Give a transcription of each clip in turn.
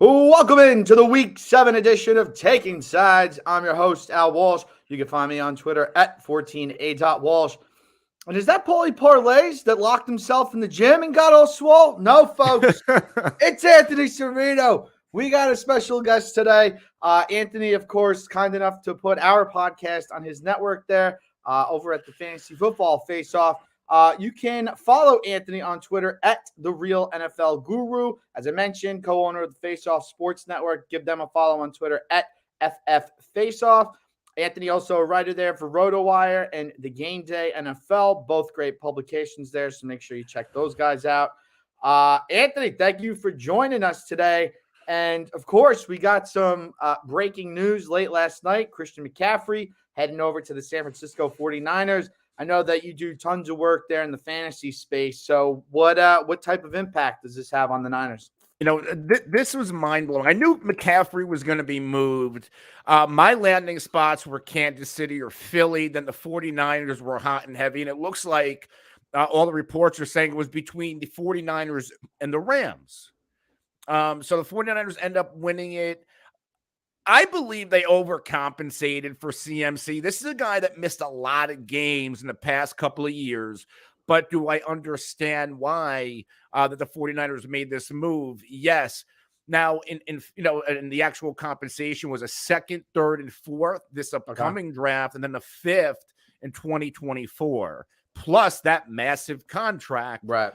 Welcome into the Week 7 edition of Taking Sides. I'm your host, Al Walsh. You can find me on Twitter at 14a.walsh. And is that Paulie Parlays that locked himself in the gym and got all swole? No, folks. It's Anthony Cervino. We got a special guest today. Anthony, of course, kind enough to put our podcast on his network there over at the Fantasy Football Face-Off. You can follow Anthony on Twitter at The Real NFL Guru. As I mentioned, co-owner of the Face-Off Sports Network. Give them a follow on Twitter at FF Faceoff. Anthony also a writer there for RotoWire and The Game Day NFL. Both great publications there, so make sure you check those guys out. Anthony, thank you for joining us today. And, of course, we got some breaking news late last night. Christian McCaffrey heading over to the San Francisco 49ers. I know that you do tons of work there in the fantasy space. So what type of impact does this have on the Niners? You know, this was mind-blowing. I knew McCaffrey was going to be moved. My landing spots were Kansas City or Philly. Then the 49ers were hot and heavy. And it looks like all the reports are saying it was between the 49ers and the Rams. So the 49ers end up winning it. I believe they overcompensated for CMC. This is a guy that missed a lot of games in the past couple of years. But do I understand why that the 49ers made this move? Yes. Now, in the actual compensation was a second, third, and fourth this upcoming draft, and then the fifth in 2024, plus that massive contract. Right.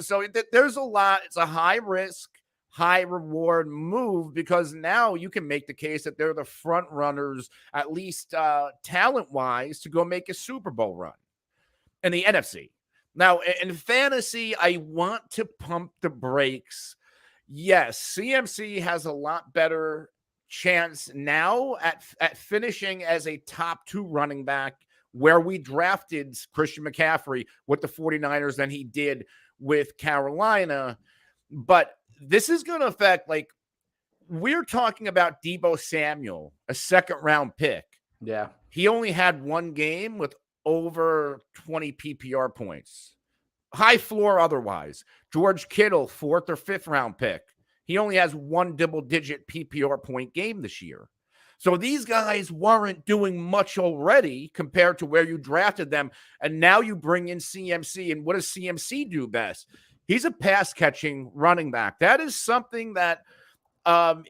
So there's a lot. It's a high risk, high reward move because now you can make the case that they're the front runners, at least talent wise, to go make a Super Bowl run in the NFC. Now, in fantasy, I want to pump the brakes. Yes, CMC has a lot better chance now at finishing as a top 2 running back where we drafted Christian McCaffrey with the 49ers than he did with Carolina. But this is going to affect, we're talking about Deebo Samuel, a second-round pick. Yeah. He only had one game with over 20 PPR points. High floor otherwise. George Kittle, 4th or 5th round pick. He only has one double-digit PPR point game this year. So these guys weren't doing much already compared to where you drafted them. And now you bring in CMC. And what does CMC do best? He's a pass-catching running back. That is something that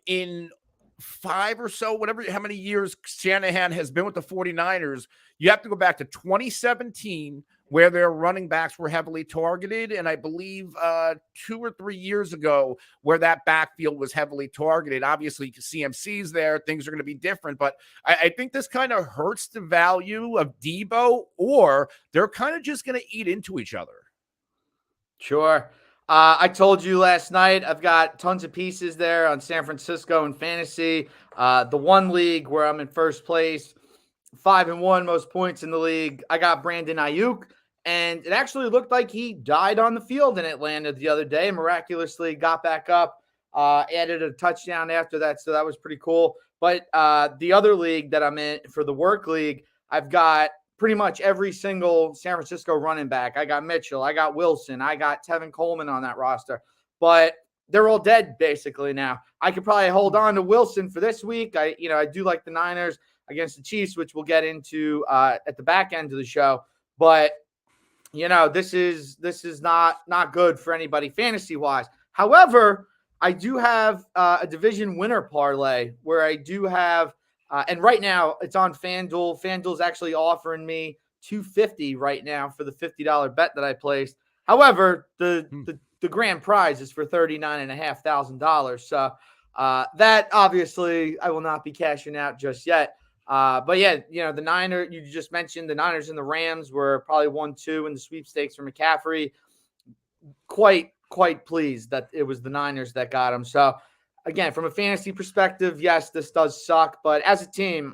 in 5 or so, how many years Shanahan has been with the 49ers, you have to go back to 2017 where their running backs were heavily targeted. And I believe 2 or 3 years ago where that backfield was heavily targeted. Obviously, CMC's there. Things are going to be different. But I think this kind of hurts the value of Deebo, or they're kind of just going to eat into each other. Sure. I told you last night, I've got tons of pieces there on San Francisco and fantasy. The one league where I'm in first place, 5-1, most points in the league. I got Brandon Ayuk, and it actually looked like he died on the field in Atlanta the other day. Miraculously got back up, added a touchdown after that, so that was pretty cool. But the other league that I'm in, for the work league, I've got pretty much every single San Francisco running back. I got Mitchell, I got Wilson, I got Tevin Coleman on that roster, but they're all dead basically now. I could probably hold on to Wilson for this week. I do like the Niners against the Chiefs, which we'll get into at the back end of the show. But this is not good for anybody fantasy wise. However, I do have a division winner parlay where I do have. And right now it's on FanDuel. FanDuel's actually offering me $250 right now for the $50 bet that I placed. However, the grand prize is for $39,500. So that obviously I will not be cashing out just yet. But yeah, the Niners, you just mentioned the Niners and the Rams were probably 1-2 in the sweepstakes for McCaffrey. Quite pleased that it was the Niners that got him. So again, from a fantasy perspective, yes, this does suck. But as a team,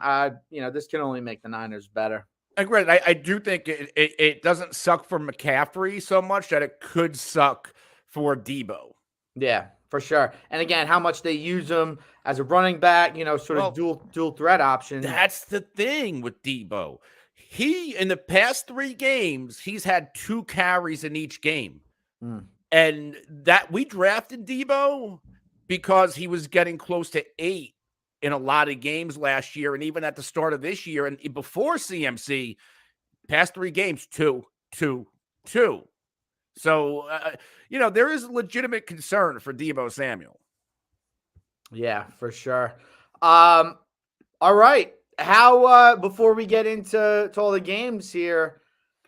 this can only make the Niners better. Agreed. I do think it doesn't suck for McCaffrey so much that it could suck for Deebo. Yeah, for sure. And again, how much they use him as a running back, of dual threat option. That's the thing with Deebo. He, in the past 3 games, he's had 2 carries in each game. And that we drafted Deebo because he was getting close to 8 in a lot of games last year, and even at the start of this year, and before CMC, past 3 games, 2, 2, 2. So, there is legitimate concern for Deebo Samuel. Yeah, for sure. All right. How before we get into all the games here,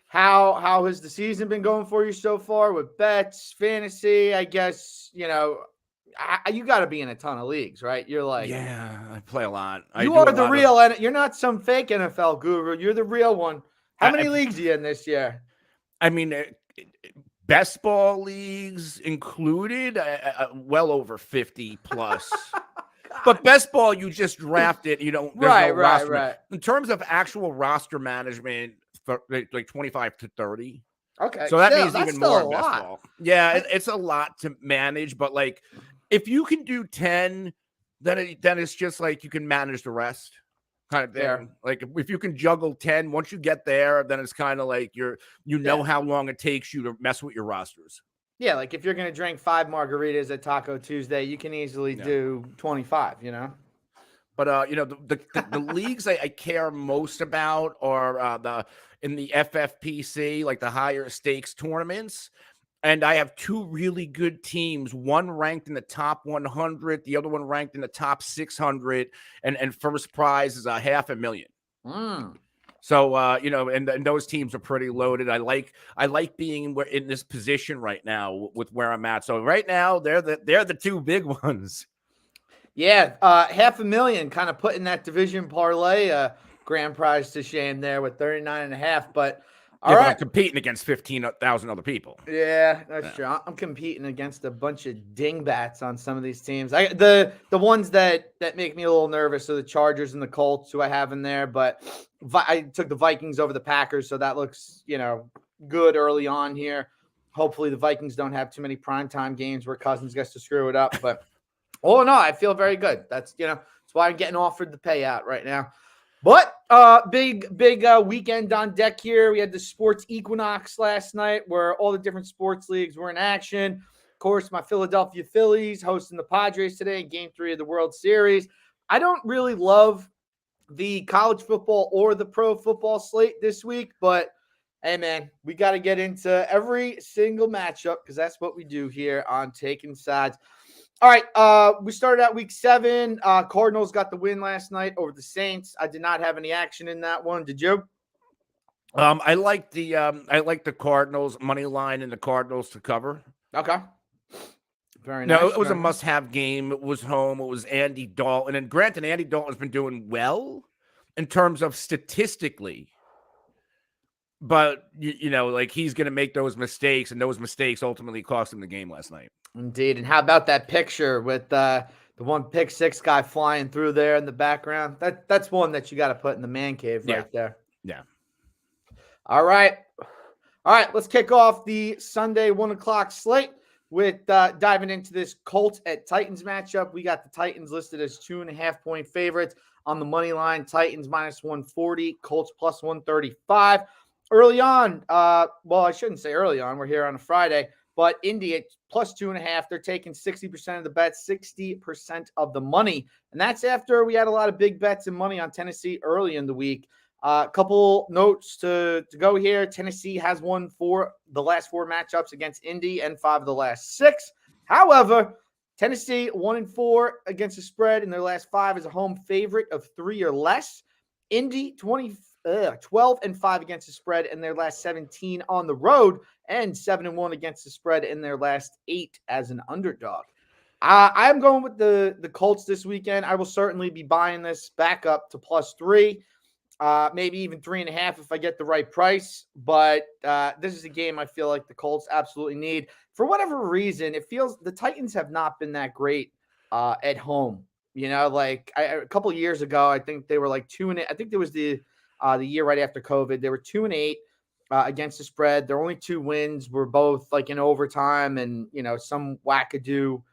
how has the season been going for you so far with bets, fantasy? I guess, you got to be in a ton of leagues, right? You're like, yeah, I play a lot. You are the real, and you're not some fake NFL guru. You're the real one. How many leagues are you in this year? I mean, best ball leagues included, well over 50 plus. But best ball, you just draft it. There's no roster. Right. In terms of actual roster management, like 25 to 30. Okay. So that means even more in best ball. Yeah, it's a lot to manage. But like, if you can do 10, then it's just like you can manage the rest. Kind of there. Like if you can juggle 10, once you get there, then it's kind of like how long it takes you to mess with your rosters. Yeah, like if you're going to drink 5 margaritas at Taco Tuesday, you can easily do 25, But the leagues I care most about are in the FFPC, like the higher stakes tournaments. And I have 2 really good teams, one ranked in the top 100, the other one ranked in the top 600, and first prize is $500,000. So, and those teams are pretty loaded. I like being in this position right now with where I'm at. So right now they're the 2 big ones. Yeah. $500,000 kind of putting that division parlay grand prize to shame there with 39.5, but all right. I'm competing against 15,000 other people. Yeah, that's true. I'm competing against a bunch of dingbats on some of these teams. The ones that make me a little nervous are the Chargers and the Colts, who I have in there. But I took the Vikings over the Packers, so that looks good early on here. Hopefully, the Vikings don't have too many primetime games where Cousins gets to screw it up. But no, I feel very good. That's that's why I'm getting offered the payout right now. But big weekend on deck here. We had the sports equinox last night where all the different sports leagues were in action. Of course, my Philadelphia Phillies hosting the Padres today in Game 3 of the World Series. I don't really love the college football or the pro football slate this week, but hey, man, we got to get into every single matchup because that's what we do here on Taking Sides. All right, we started out week 7. Cardinals got the win last night over the Saints. I did not have any action in that one. Did you? I like the Cardinals money line and the Cardinals to cover. Okay. Very nice. No, it was a must-have game. It was home. It was Andy Dalton. And granted, Andy Dalton's been doing well in terms of statistically. But, like he's going to make those mistakes, and those mistakes ultimately cost him the game last night. Indeed. And how about that picture with the one pick 6 guy flying through there in the background? That's one that you got to put in the man cave right there. Yeah. All right. Let's kick off the Sunday 1:00 slate with diving into this Colts at Titans matchup. We got the Titans listed as 2.5-point favorites on the money line. Titans -140, Colts +135. Early on, well, I shouldn't say early on. We're here on a Friday, but Indy at +2.5. They're taking 60% of the bets, 60% of the money. And that's after we had a lot of big bets and money on Tennessee early in the week. A couple notes to go here. Tennessee has won the last 4 matchups against Indy and 5 of the last 6. However, Tennessee 1-4 against the spread in their last 5 as a home favorite of 3 or less. Indy 12-5 against the spread in their last 17 on the road, and 7-1 against the spread in their last 8 as an underdog. I'm going with the Colts this weekend. I will certainly be buying this back up to +3, maybe even 3.5 if I get the right price. But this is a game I feel like the Colts absolutely need. For whatever reason, it feels the Titans have not been that great at home. Like a couple of years ago, I think they were like 2-8. I think there was the year right after COVID. They were 2-8 against the spread. Their only 2 wins were both like in overtime and some wackadoo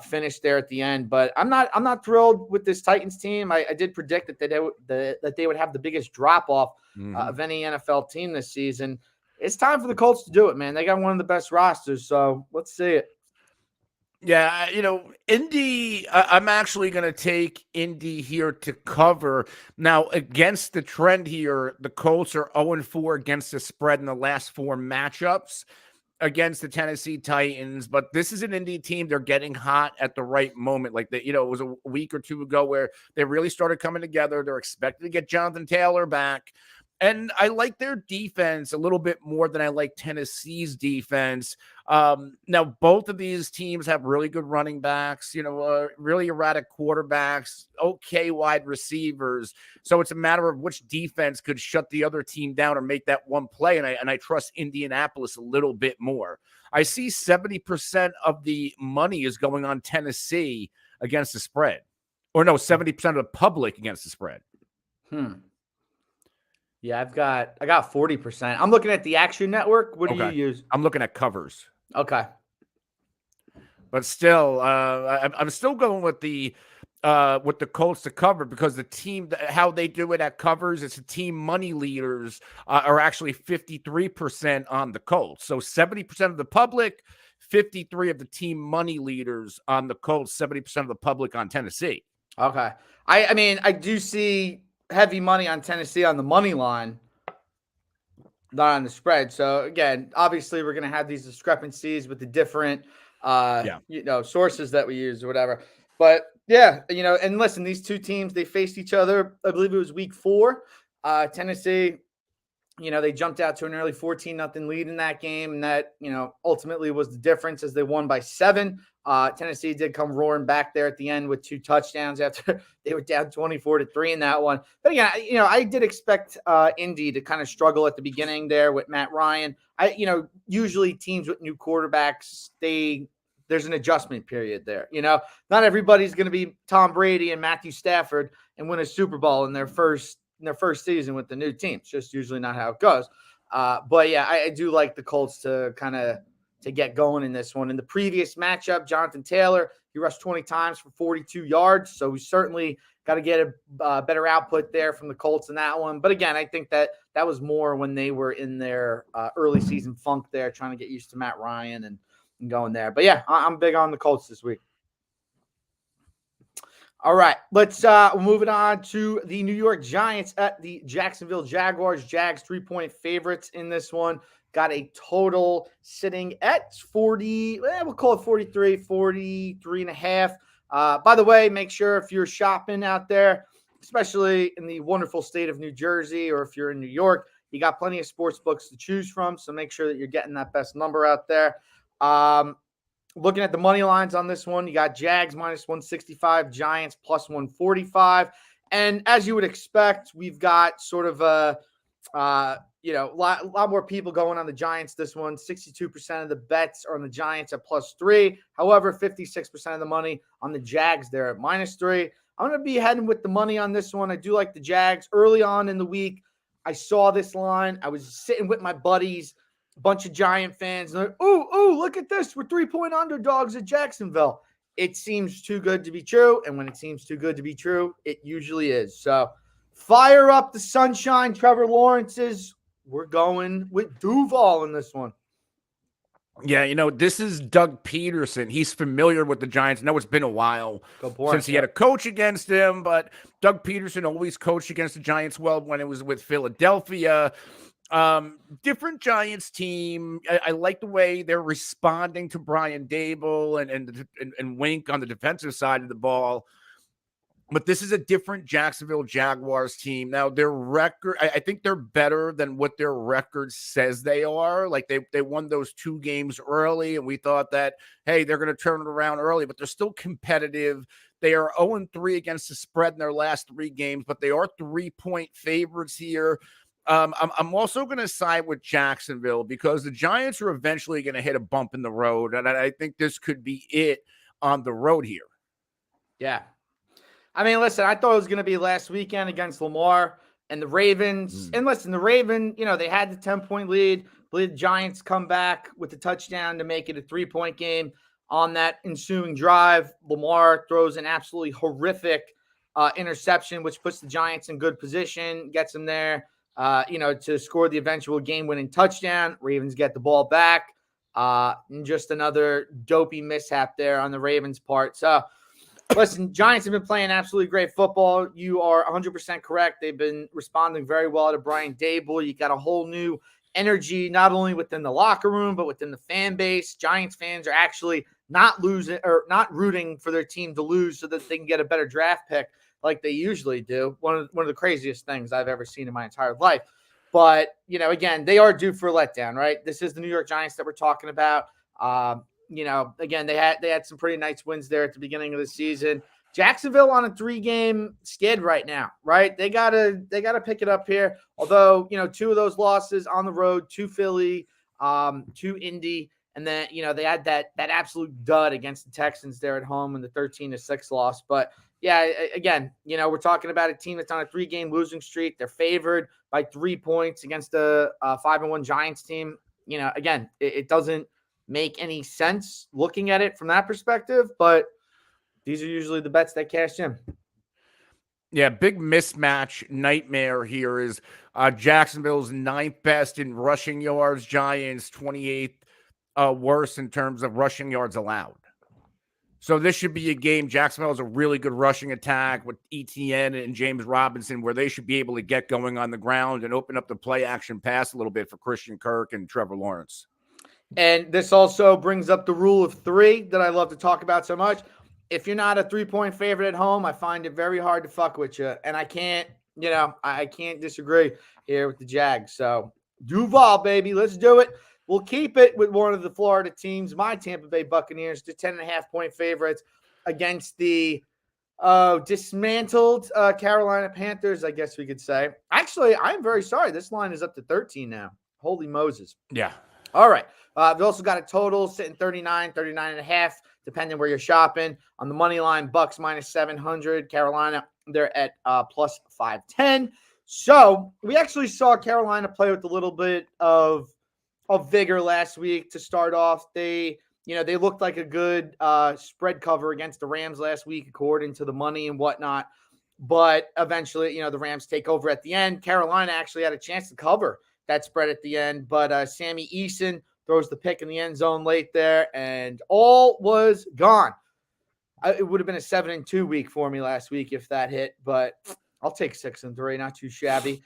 finish there at the end. But I'm not thrilled with this Titans team. I did predict that they would have the biggest drop off of any NFL team this season. It's time for the Colts to do it, man. They got one of the best rosters, so let's see it. Yeah, Indy, I'm actually going to take Indy here to cover. Now, against the trend here, the Colts are 0-4 against the spread in the last 4 matchups against the Tennessee Titans, but this is an Indy team. They're getting hot at the right moment. Like it was a week or two ago where they really started coming together. They're expected to get Jonathan Taylor back. And I like their defense a little bit more than I like Tennessee's defense. Now, both of these teams have really good running backs, really erratic quarterbacks, okay wide receivers. So it's a matter of which defense could shut the other team down or make that one play. And I trust Indianapolis a little bit more. I see 70% of the money is going on Tennessee against the spread. Or no, 70% of the public against the spread. Yeah, I got 40%. I'm looking at the Action Network. What do you use? I'm looking at covers. Okay. But still, I'm still going with the Colts to cover because the team, how they do it at covers, it's the team money leaders are actually 53% on the Colts. So 70% of the public, 53 of the team money leaders on the Colts, 70% of the public on Tennessee. Okay. I mean, I do see heavy money on Tennessee on the money line, not on the spread. So again, obviously we're going to have these discrepancies with the different sources that we use or whatever. But yeah, and listen, these two teams, they faced each other, I believe it was week 4. Tennessee, they jumped out to an early 14-0 lead in that game. And that, ultimately was the difference as they won by 7. Tennessee did come roaring back there at the end with 2 touchdowns after they were down 24-3 in that one. But again, I did expect Indy to kind of struggle at the beginning there with Matt Ryan. Usually teams with new quarterbacks, there's an adjustment period there. Not everybody's going to be Tom Brady and Matthew Stafford and win a Super Bowl in their first season with the new team. It's just usually not how it goes. But yeah, I do like the Colts to kind of to get going in this one. In the previous matchup, Jonathan Taylor, he rushed 20 times for 42 yards. So we certainly got to get a better output there from the Colts in that one. But again, I think that was more when they were in their early season funk there, trying to get used to Matt Ryan and going there. But yeah, I'm big on the Colts this week. All right, let's move it on to the New York Giants at the Jacksonville Jaguars. Jags 3-point favorites in this one. Got a total sitting at 40, we'll call it 43 and a half. By the way, make sure if you're shopping out there, especially in the wonderful state of New Jersey, or if you're in New York, you got plenty of sports books to choose from. So make sure that you're getting that best number out there. Looking at the money lines on this one, you got Jags minus 165, Giants plus 145. And as you would expect, we've got sort of a lot more people going on the Giants this one. 62% of the bets are on the Giants at +3. However, 56% of the money on the Jags there at -3. I'm going to be heading with the money on this one. I do like the Jags. Early on in the week, I saw this line. I was sitting with my buddies, a bunch of Giant fans, and they're like, ooh, look at this. We're 3-point underdogs at Jacksonville. It seems too good to be true, and when it seems too good to be true, it usually is. So fire up the sunshine, Trevor Lawrence's. We're going with Duval in this one. Yeah, this is Doug Peterson. He's familiar with the Giants. I know it's been a while since he had a coach against him, but Doug Peterson always coached against the Giants well when it was with Philadelphia. Different Giants team. I like the way they're responding to Brian Dable and Wink on the defensive side of the ball. But this is a different Jacksonville Jaguars team. Now, their record, I think they're better than what their record says they are. Like they won those 2 games early, and we thought that, hey, they're going to turn it around early, but they're still competitive. They are 0-3 against the spread in their last 3 games, but they are 3-point favorites here. I'm also going to side with Jacksonville because the Giants are eventually going to hit a bump in the road, and I think this could be it on the road here. Yeah. I mean, listen, I thought it was going to be last weekend against Lamar and the Ravens. And listen, the Ravens, they had the 10-point lead. I believe the Giants come back with the touchdown to make it a 3-point game. On that ensuing drive, Lamar throws an absolutely horrific interception, which puts the Giants in good position, gets them there, to score the eventual game-winning touchdown. Ravens get the ball back. And just another dopey mishap there on the Ravens' part. So, listen, Giants have been playing absolutely great football. You are 100% correct. They've been responding very well to Brian Dable. You got a whole new energy, not only within the locker room, but within the fan base. Giants fans are actually not losing or not rooting for their team to lose so that they can get a better draft pick like they usually do. One of the craziest things I've ever seen in my entire life. But, again, they are due for a letdown, right? This is the New York Giants that we're talking about. Again, they had some pretty nice wins there at the beginning of the season. Jacksonville on a 3-game skid right now, right? They gotta pick it up here. Although, 2 of those losses on the road, to Philly, to Indy, and then, they had that absolute dud against the Texans there at home in the 13-6 loss. But yeah, again, we're talking about a team that's on a 3-game losing streak. They're favored by 3 points against a 5-1 Giants team. Again, it doesn't make any sense looking at it from that perspective, but these are usually the bets that cash in. Yeah, big mismatch nightmare here is Jacksonville's 9th best in rushing yards, Giants 28th worst in terms of rushing yards allowed. So this should be a game. Jacksonville has a really good rushing attack with ETN and James Robinson, where they should be able to get going on the ground and open up the play action pass a little bit for Christian Kirk and Trevor Lawrence. And this also brings up the rule of 3 that I love to talk about so much. If you're not a 3-point favorite at home, I find it very hard to fuck with you. And I can't disagree here with the Jags. So Duval, baby, let's do it. We'll keep it with one of the Florida teams, my Tampa Bay Buccaneers, to 10.5-point favorites against the dismantled Carolina Panthers, I guess we could say. Actually, I'm very sorry. This line is up to 13 now. Holy Moses. Yeah. All right. We've also got a total sitting 39.5, depending where you're shopping. On the money line, Bucks minus 700. Carolina, they're at plus 510. So we actually saw Carolina play with a little bit of vigor last week to start off. They looked like a good spread cover against the Rams last week, according to the money and whatnot. But eventually, the Rams take over at the end. Carolina actually had a chance to cover that spread at the end, but Sammy Eason throws the pick in the end zone late there, and all was gone. It would have been a 7-2 week for me last week if that hit, but I'll take 6-3, not too shabby.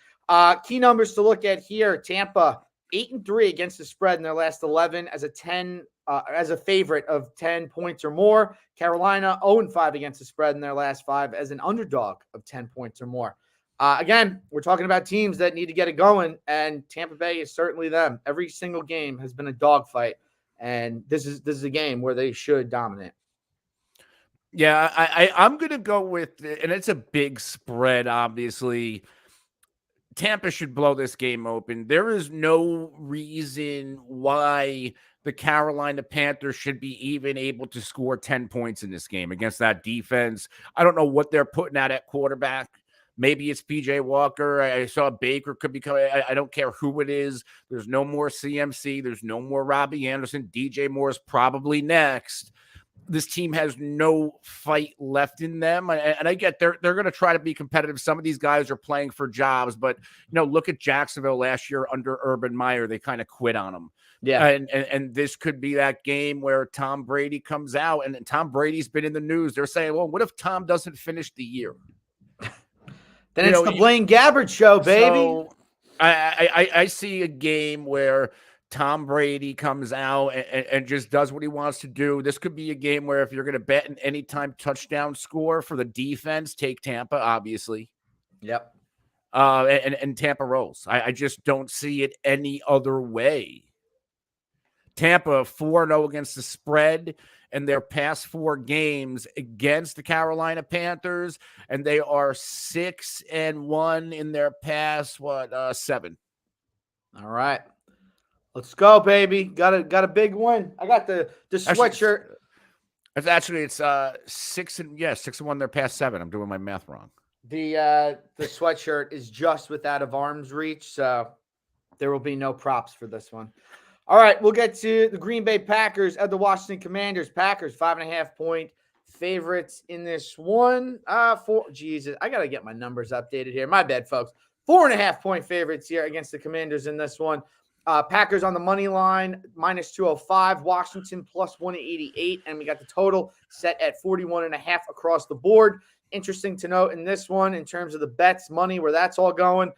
Key numbers to look at here: Tampa 8-3 against the spread in their last 11 as a favorite of 10 points or more. Carolina 0-5 against the spread in their last 5 as an underdog of 10 points or more. Again, we're talking about teams that need to get it going, and Tampa Bay is certainly them. Every single game has been a dogfight, and this is a game where they should dominate. Yeah, I'm going to go with, and it's a big spread, obviously. Tampa should blow this game open. There is no reason why the Carolina Panthers should be even able to score 10 points in this game against that defense. I don't know what they're putting at quarterback. Maybe it's PJ Walker. I saw Baker could be coming. I don't care who it is. There's no more CMC. There's no more Robbie Anderson. DJ Moore is probably next. This team has no fight left in them. And I get they're going to try to be competitive. Some of these guys are playing for jobs, but look at Jacksonville last year under Urban Meyer. They kind of quit on them. Yeah. And this could be that game where Tom Brady comes out, and Tom Brady's been in the news. They're saying, well, what if Tom doesn't finish the year? Then it's the Blaine Gabbert show, baby. So I see a game where Tom Brady comes out and just does what he wants to do. This could be a game where if you're going to bet an anytime touchdown score for the defense, take Tampa, obviously. Yep. And Tampa rolls. I just don't see it any other way. Tampa 4-0 against the spread in their past 4 games against the Carolina Panthers, and they are 6-1 in their past 7. All right. Let's go, baby. Got a big win. I got the sweatshirt. It's 6-1 their past 7. I'm doing my math wrong. The sweatshirt is just with out of arm's reach, so there will be no props for this one. All right, we'll get to the Green Bay Packers at the Washington Commanders. Packers 5.5-point favorites in this one. Jesus, I gotta get my numbers updated here. My bad, folks. 4.5-point favorites here against the Commanders in this one. Packers on the money line, minus 205. Washington plus 188. And we got the total set at 41.5 across the board. Interesting to note in this one, in terms of the bets, money, where that's all going.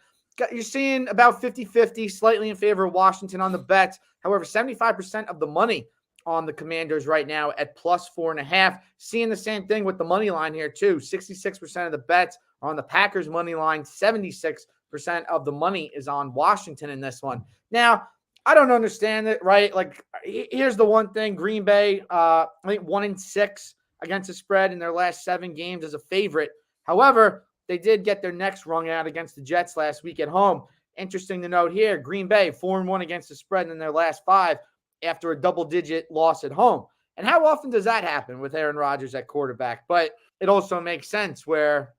You're seeing about 50-50, slightly in favor of Washington on the bets. However, 75% of the money on the Commanders right now at plus 4.5. Seeing the same thing with the money line here, too. 66% of the bets are on the Packers money line. 76% of the money is on Washington in this one. Now, I don't understand it, right? Like, here's the one thing. Green Bay, I think 1-6 against the spread in their last 7 games as a favorite. However, they did get their necks wrung out against the Jets last week at home. Interesting to note here, Green Bay 4-1 against the spread in their last 5 after a double-digit loss at home. And how often does that happen with Aaron Rodgers at quarterback? But it also makes sense where,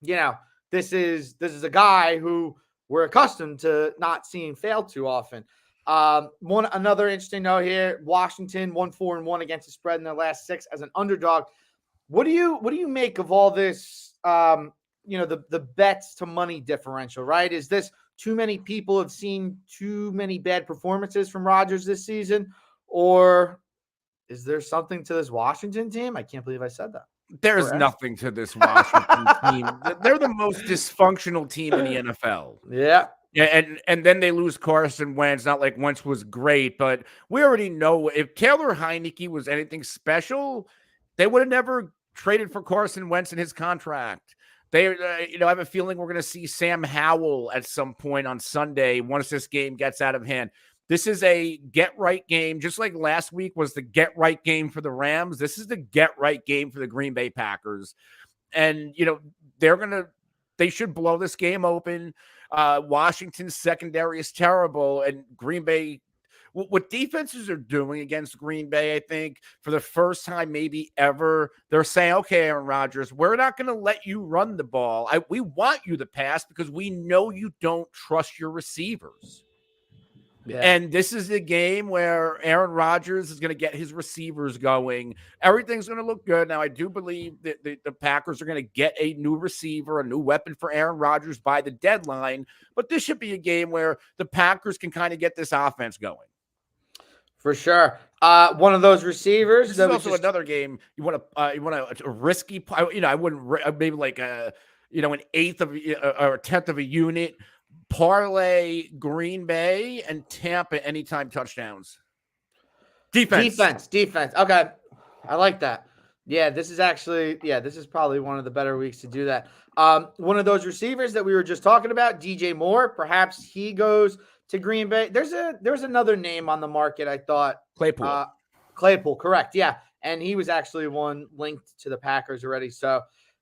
this is a guy who we're accustomed to not seeing fail too often. Another interesting note here: Washington 1-4-1 against the spread in their last 6 as an underdog. What do you make of all this? The bets to money differential, right? Is this too many people have seen too many bad performances from Rodgers this season, or is there something to this Washington team? I can't believe I said that. There's nothing to this Washington team. They're the most dysfunctional team in the NFL. Yeah. And then they lose Carson Wentz. Not like Wentz was great, but we already know if Taylor Heinicke was anything special, they would have never traded for Carson Wentz in his contract. They, I have a feeling we're going to see Sam Howell at some point on Sunday once this game gets out of hand. This is a get-right game, just like last week was the get-right game for the Rams. This is the get-right game for the Green Bay Packers. And, they should blow this game open. Washington's secondary is terrible, and Green Bay, what defenses are doing against Green Bay, I think, for the first time maybe ever, they're saying, okay, Aaron Rodgers, we're not going to let you run the ball. We want you to pass because we know you don't trust your receivers. Yeah. And this is the game where Aaron Rodgers is going to get his receivers going. Everything's going to look good. Now, I do believe that the Packers are going to get a new receiver, a new weapon for Aaron Rodgers by the deadline. But this should be a game where the Packers can kind of get this offense going. For sure. One of those receivers. This is also another game you want a risky. I wouldn't maybe like an eighth of or a tenth of a unit. Parlay Green Bay and Tampa anytime touchdowns. Defense. Okay. I like that. Yeah, this is probably one of the better weeks to do that. One of those receivers that we were just talking about, DJ Moore, perhaps he goes to Green Bay. There's another name on the market, I thought. Claypool, correct. Yeah. And he was actually one linked to the Packers already. So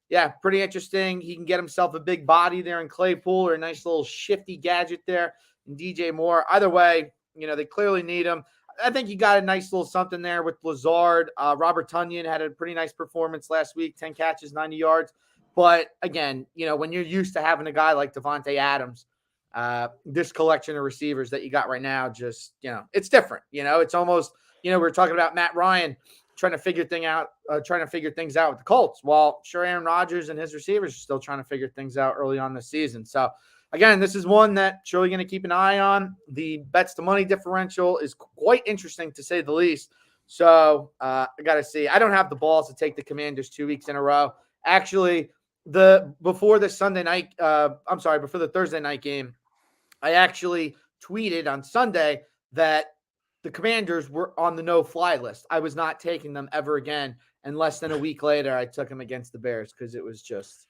yeah, pretty interesting. He can get himself a big body there in Claypool, or a nice little shifty gadget there in DJ Moore. Either way, they clearly need him. I think you got a nice little something there with Lazard. Robert Tonyan had a pretty nice performance last week, 10 catches, 90 yards. But again, when you're used to having a guy like Devontae Adams, this collection of receivers that you got right now, just, it's different. It's almost, we're talking about Matt Ryan trying to figure things out with the Colts. Well, sure, Aaron Rodgers and his receivers are still trying to figure things out early on this season. So again, this is one that surely going to keep an eye on. The bets to money differential is quite interesting, to say the least. So I got to see. I don't have the balls to take the Commanders 2 weeks in a row. Actually, before the Thursday night game, I actually tweeted on Sunday that the Commanders were on the no-fly list. I was not taking them ever again. And less than a week later, I took them against the Bears because it was just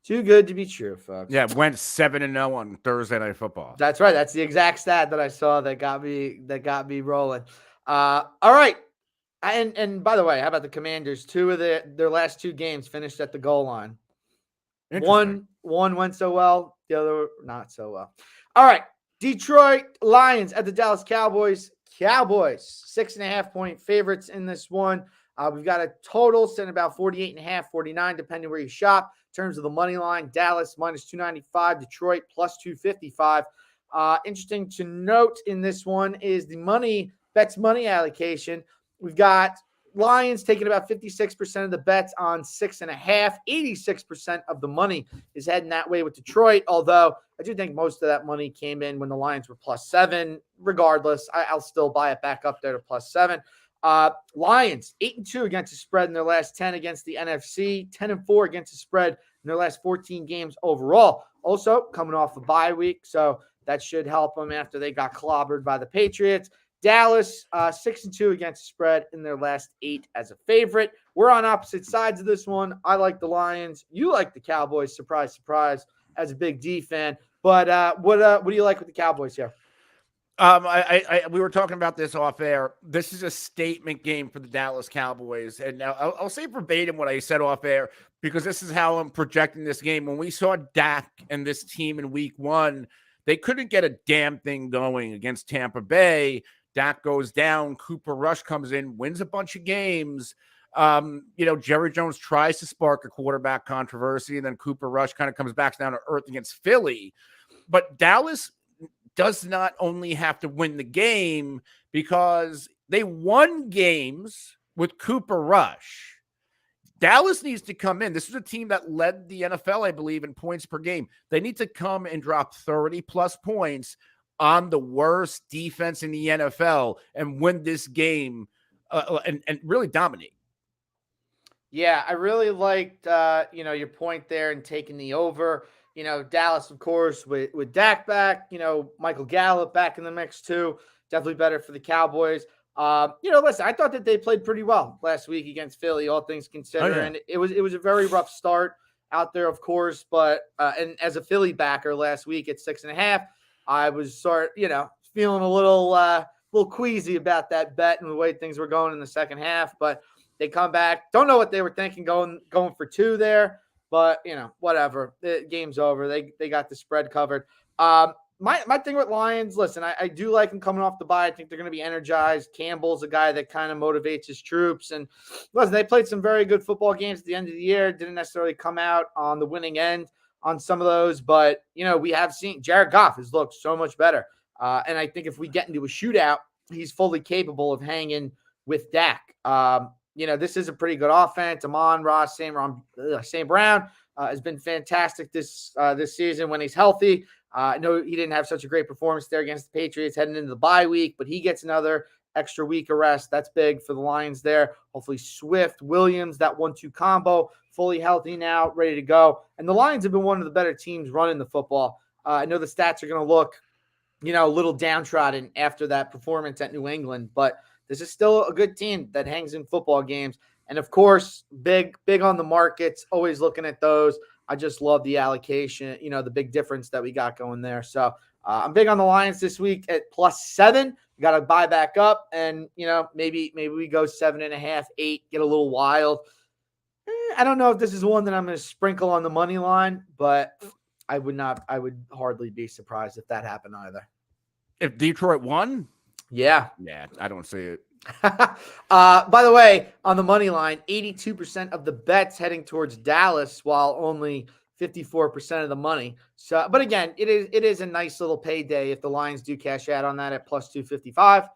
too good to be true, folks. Yeah, went 7-0 on Thursday Night Football. That's right. That's the exact stat that I saw that got me rolling. All right. And by the way, how about the Commanders? 2 of their last 2 games finished at the goal line. One went so well, the other not so well. All right. Detroit Lions at the Dallas Cowboys. 6.5-point favorites in this one. We've got a total sitting about 48.5, 49, depending where you shop. In terms of the money line, Dallas minus 295, Detroit plus 255. Interesting to note in this one is the bets money allocation. We've got Lions taking about 56% of the bets on 6.5. 86% of the money is heading that way with Detroit, although I do think most of that money came in when the Lions were +7. Regardless, I'll still buy it back up there to +7. Lions 8-2 against the spread in their last 10 against the NFC, 10-4 against the spread in their last 14 games overall. Also coming off a bye week, so that should help them after they got clobbered by the Patriots. Dallas 6-2 against the spread in their last 8 as a favorite. We're on opposite sides of this one. I like the Lions. You like the Cowboys. Surprise, surprise. As a big D fan, but what do you like with the Cowboys here? We were talking about this off air. This is a statement game for the Dallas Cowboys. And now I'll say verbatim what I said off air, because this is how I'm projecting this game. When we saw Dak and this team in week 1, they couldn't get a damn thing going against Tampa Bay. Dak goes down. Cooper Rush comes in, wins a bunch of games. Jerry Jones tries to spark a quarterback controversy, and then Cooper Rush kind of comes back down to earth against Philly. But Dallas does not only have to win the game, because they won games with Cooper Rush. Dallas needs to come in. This is a team that led the NFL, I believe, in points per game. They need to come and drop 30-plus points on the worst defense in the NFL and win this game and really dominate. Yeah, I really liked, your point there and taking the over. Dallas, of course, with Dak back, Michael Gallup back in the mix too. Definitely better for the Cowboys. Listen, I thought that they played pretty well last week against Philly, all things considered. And it was a very rough start out there, of course. But and as a Philly backer last week at 6.5, I was feeling a little queasy about that bet and the way things were going in the second half. But they come back. Don't know what they were thinking going for 2 there. But, whatever. The game's over. They got the spread covered. My thing with Lions, listen, I do like them coming off the bye. I think they're going to be energized. Campbell's a guy that kind of motivates his troops. And listen, they played some very good football games at the end of the year. Didn't necessarily come out on the winning end on some of those. But, we have seen Jared Goff has looked so much better. And I think if we get into a shootout, he's fully capable of hanging with Dak. This is a pretty good offense. Amon-Ra St. Brown has been fantastic this season when he's healthy. I know he didn't have such a great performance there against the Patriots heading into the bye week, but he gets another extra week of rest. That's big for the Lions there. Hopefully Swift, Williams, that 1-2 combo, fully healthy now, ready to go. And the Lions have been one of the better teams running the football. I know the stats are going to look, a little downtrodden after that performance at New England, but this is still a good team that hangs in football games. And, of course, big on the markets, always looking at those. I just love the allocation, the big difference that we got going there. So I'm big on the Lions this week at +7. You got to buy back up and, maybe we go 7.5, 8, get a little wild. I don't know if this is one that I'm going to sprinkle on the money line, but I would hardly be surprised if that happened either. If Detroit won? Yeah, I don't see it. By the way, on the money line, 82% of the bets heading towards Dallas, while only 54% of the money. So, but again, it is a nice little payday if the Lions do cash out on that at +255,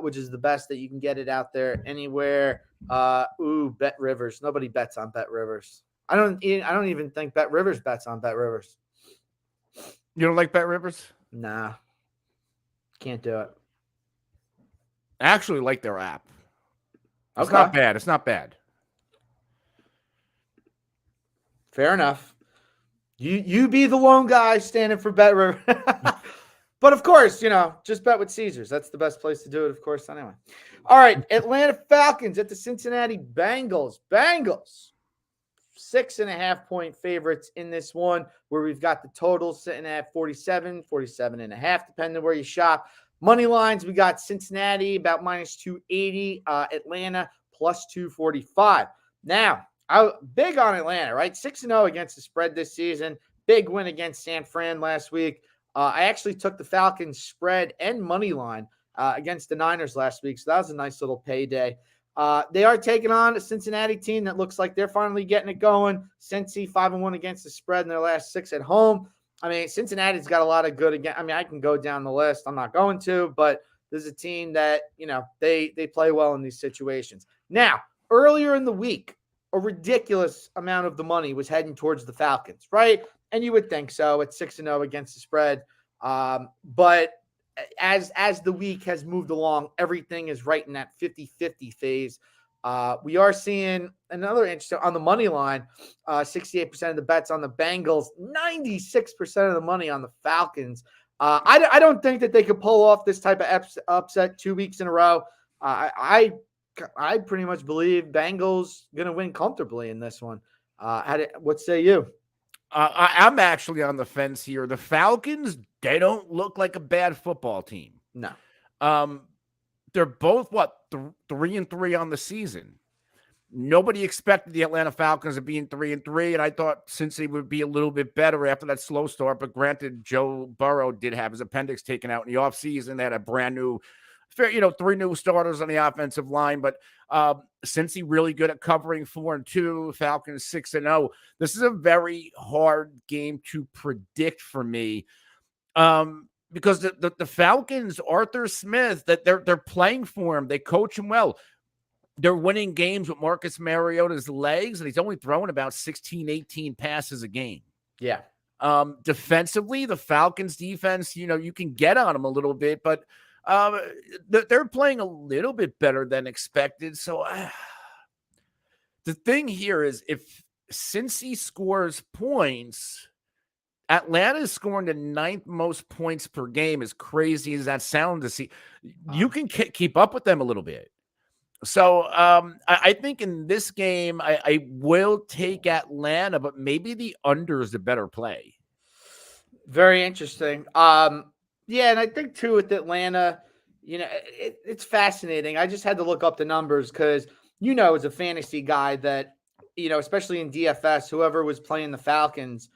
which is the best that you can get it out there anywhere. Bet Rivers. Nobody bets on Bet Rivers. I don't even think Bet Rivers bets on Bet Rivers. You don't like Bet Rivers? Nah, can't do it. I actually like their app. It's Okay. not bad. It's not bad. Fair enough. You be the lone guy standing for Bet River. But of course, just bet with Caesars. That's the best place to do it, of course, anyway. All right, Atlanta Falcons at the Cincinnati Bengals. Bengals, 6.5-point favorites in this one, where we've got the total sitting at 47.5, depending on where you shop. Money lines, we got Cincinnati about -280, Atlanta +245. Now, I'm big on Atlanta, right? 6-0 against the spread this season. Big win against San Fran last week. I actually took the Falcons spread and money line against the Niners last week, so that was a nice little payday. They are taking on a Cincinnati team that looks like they're finally getting it going. Cincy 5-1 against the spread in their last 6 at home. I mean, Cincinnati's got a lot of good again. I mean, I can go down the list. I'm not going to, but This is a team that, they play well in these situations. Now, earlier in the week, a ridiculous amount of the money was heading towards the Falcons, right? And you would think so. It's 6-0 against the spread. But as the week has moved along, everything is right in that 50-50 phase. We are seeing another interesting on the money line, 68% of the bets on the Bengals, 96% of the money on the Falcons. I don't think that they could pull off this type of upset 2 weeks in a row. I pretty much believe Bengals going to win comfortably in this one. What say you? I'm actually on the fence here. The Falcons, they don't look like a bad football team. No. They're both 3-3 on the season. Nobody expected the Atlanta Falcons to be in 3-3, and I thought Cincy would be a little bit better after that slow start. But granted, Joe Burrow did have his appendix taken out in the offseason. They had a brand new, 3 new starters on the offensive line. But Cincy really good at covering 4-2. Falcons 6-0. This is a very hard game to predict for me. Because the Falcons, Arthur Smith, that they're playing for him. They coach him well. They're winning games with Marcus Mariota's legs, and he's only throwing about 16, 18 passes a game. Yeah. Defensively, the Falcons defense, you can get on them a little bit, but they're playing a little bit better than expected. So the thing here is if Cincy scores points, Atlanta is scoring the 9th most points per game, as crazy as that sounds to see. You can keep up with them a little bit. So I think in this game, I will take Atlanta, but maybe the under is the better play. Very interesting. Yeah, and I think too with Atlanta, it's fascinating. I just had to look up the numbers because, as a fantasy guy that, especially in DFS, whoever was playing the Falcons,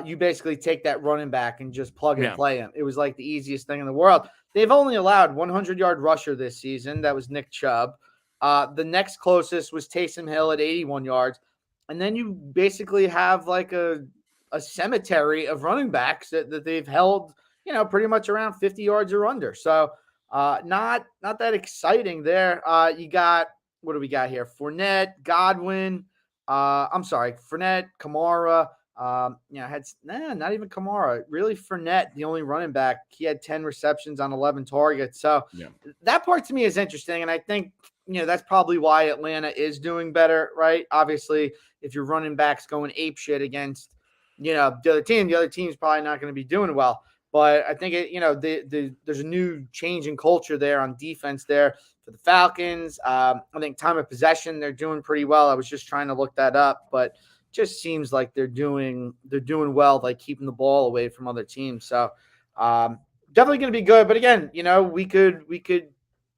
you basically take that running back and just plug and play him. It was like the easiest thing in the world. They've only allowed 100-yard rusher this season. That was Nick Chubb. The next closest was Taysom Hill at 81 yards. And then you basically have like a cemetery of running backs that they've held, pretty much around 50 yards or under. So not that exciting there. You got, what do we got here? Fournette, Godwin. Fournette, Kamara. Not even Kamara. Really, Fournette, the only running back. He had 10 receptions on 11 targets. So that part to me is interesting. And I think, that's probably why Atlanta is doing better, right? Obviously, if your running back's going apeshit against, the other team's probably not going to be doing well. But I think, there's a new change in culture there on defense there for the Falcons. I think time of possession, they're doing pretty well. I was just trying to look that up, but just seems like they're doing well, like keeping the ball away from other teams. So definitely going to be good. But again, we could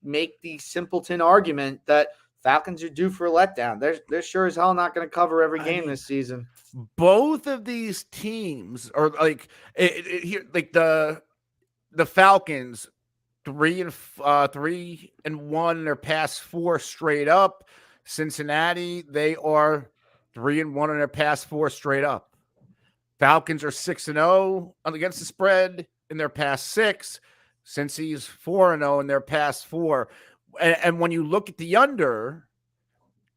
make the simpleton argument that Falcons are due for a letdown. They're sure as hell not going to cover every game this season. Both of these teams are like the Falcons 3-1 in their past 4 straight up. Cincinnati, they are 3-1 in their past 4 straight up. Falcons are 6-0 against the spread in their past 6. Cincy's 4-0 in their past 4. And when you look at the under,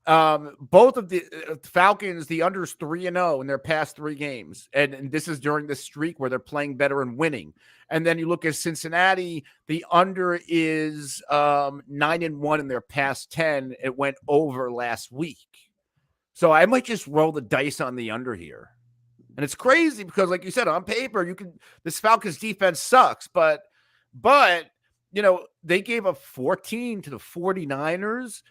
both of the Falcons, the under's 3-0 in their past 3 games. And this is during the streak where they're playing better and winning. And then you look at Cincinnati, the under is 9-1 in their past 10. It went over last week. So I might just roll the dice on the under here. And it's crazy because, like you said, on paper, this Falcons defense sucks, but they gave up 14 to the 49ers,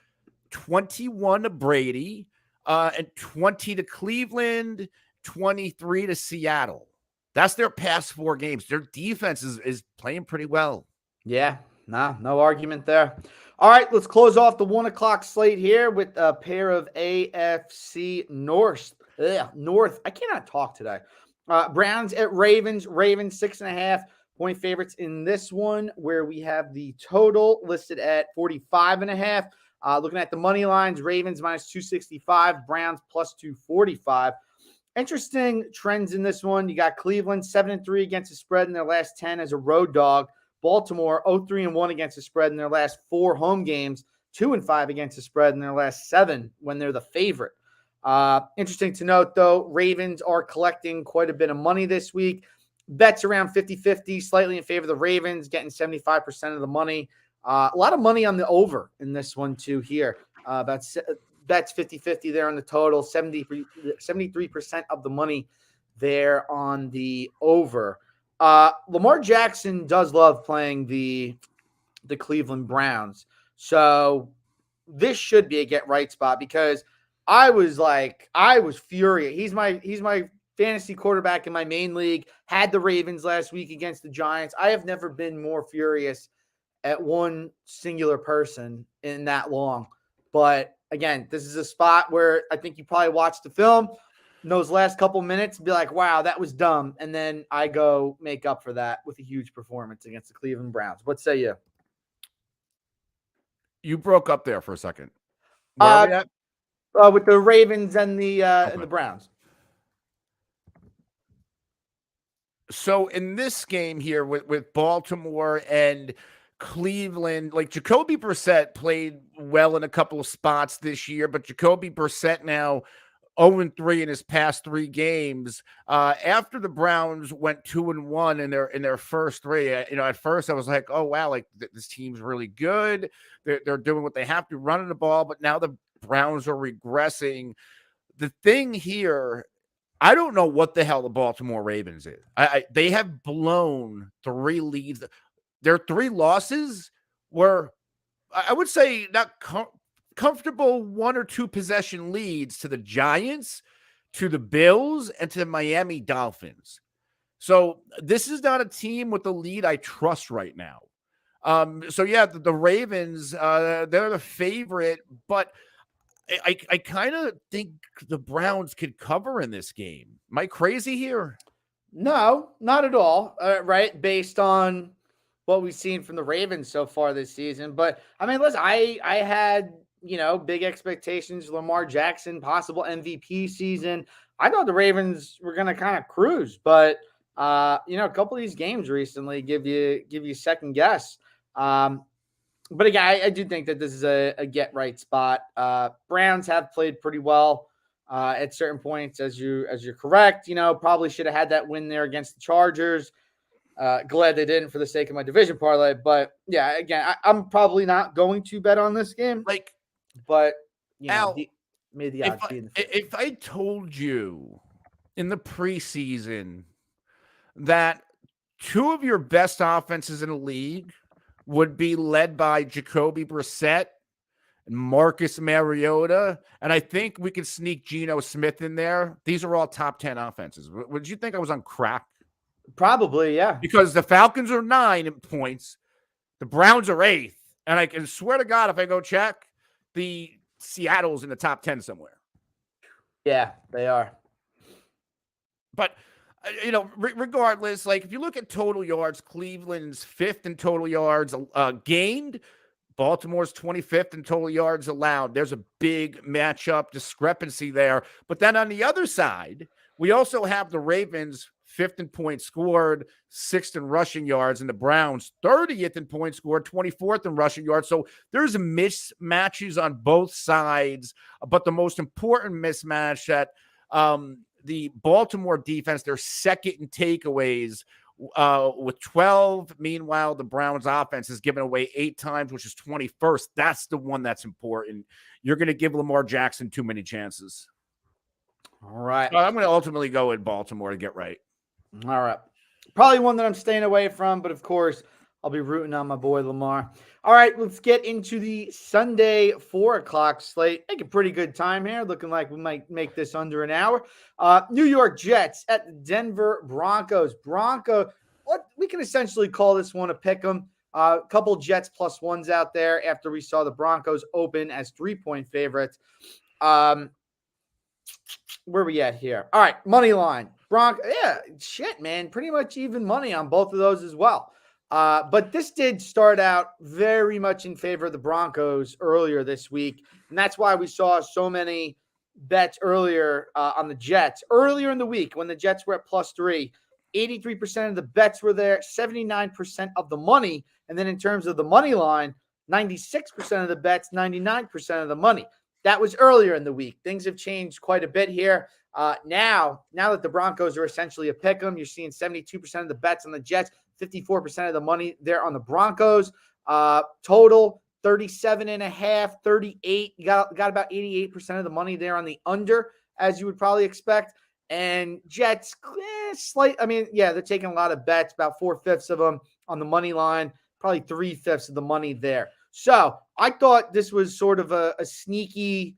21 to Brady, and 20 to Cleveland, 23 to Seattle. That's their past 4 games. Their defense is playing pretty well. Yeah, no argument there. All right, let's close off the 1:00 slate here with a pair of AFC North. I cannot talk today. Browns at Ravens. Ravens 6.5-point favorites in this one, where we have the total listed at 45.5. Looking at the money lines, Ravens minus 265, Browns plus 245. Interesting trends in this one. You got Cleveland 7-3 against the spread in their last 10 as a road dog. Baltimore 0-3-1 against the spread in their last 4 home games, 2-5 against the spread in their last 7 when they're the favorite. Interesting to note, though, Ravens are collecting quite a bit of money this week. Bets around 50-50, slightly in favor of the Ravens, getting 75% of the money. A lot of money on the over in this one, too, here. Bets 50-50 there on the total, 73% of the money there on the over. Lamar Jackson does love playing the Cleveland Browns. So this should be a get right spot because I was furious. He's my fantasy quarterback in my main league. Had the Ravens last week against the Giants. I have never been more furious at one singular person in that long. But again, this is a spot where I think you probably watched the film in those last couple minutes and be like, wow, that was dumb. And then I go make up for that with a huge performance against the Cleveland Browns. What say you? You broke up there for a second. Where are we at? With the Ravens and the Browns. So in this game here with Baltimore and Cleveland, like Jacoby Brissett played well in a couple of spots this year, but Jacoby Brissett now 0-3 in his past 3 games. After the Browns went 2-1 in their first 3, at first I was like, oh wow, like this team's really good. They're doing what they have to, running the ball, but now the Browns are regressing. The thing here, I don't know what the hell the Baltimore Ravens is. They have blown 3 leads. Their 3 losses were, I would say, not comfortable 1 or 2 possession leads to the Giants, to the Bills, and to the Miami Dolphins. So this is not a team with the lead I trust right now. So yeah, the Ravens, they're the favorite, but I kind of think the Browns could cover in this game. Am I crazy here? No, not at all. Right, based on what we've seen from the Ravens so far this season. But I mean, listen, I had big expectations. Lamar Jackson, possible MVP season. I thought the Ravens were going to kind of cruise, but a couple of these games recently give you second guess. But again, I do think that this is a get right spot. Browns have played pretty well at certain points, as you're correct. Probably should have had that win there against the Chargers. Glad they didn't for the sake of my division parlay. But yeah, again, I'm probably not going to bet on this game. But Al, maybe the odds be in the favor. If I told you in the preseason that 2 of your best offenses in the league would be led by Jacoby Brissett and Marcus Mariota, and I think we could sneak Geno Smith in there. These are all top 10 offenses. Would you think I was on crack? Probably, yeah. Because the Falcons are 9 in points, the Browns are 8th, and I can swear to God, if I go check, the Seattle's in the top 10 somewhere. Yeah, they are. But regardless, like if you look at total yards, Cleveland's 5th in total yards gained. Baltimore's 25th in total yards allowed. There's a big matchup discrepancy there. But then on the other side, we also have the Ravens 5th in points scored, 6th in rushing yards, and the Browns 30th in points scored, 24th in rushing yards. So there's mismatches on both sides. But the most important mismatch that the Baltimore defense, they're 2nd in takeaways with 12. Meanwhile, the Browns offense is given away 8 times, which is 21st. That's the one that's important. You're going to give Lamar Jackson too many chances. All right. So I'm going to ultimately go in Baltimore to get right. All right. Probably one that I'm staying away from, but of course, I'll be rooting on my boy Lamar. All right, let's get into the Sunday 4 o'clock slate. Make a pretty good time here. Looking like we might make this under an hour. New York Jets at the Denver Broncos. What we can essentially call this one a pick 'em. A couple Jets +1s out there after we saw the Broncos open as 3-point favorites. Where are we at here? All right, money line. Yeah, shit, man. Pretty much even money on both of those as well. But this did start out very much in favor of the Broncos earlier this week. And that's why we saw so many bets earlier on the Jets. Earlier in the week when the Jets were at +3, 83% of the bets were there, 79% of the money. And then in terms of the money line, 96% of the bets, 99% of the money. That was earlier in the week. Things have changed quite a bit here. Now that the Broncos are essentially a pick 'em, you're seeing 72% of the bets on the Jets, 54% of the money there on the Broncos. Total 37.5, 38. You got about 88% of the money there on the under, as you would probably expect. And Jets, they're taking a lot of bets, about 4/5 of them on the money line, probably 3/5 of the money there. So I thought this was sort of a sneaky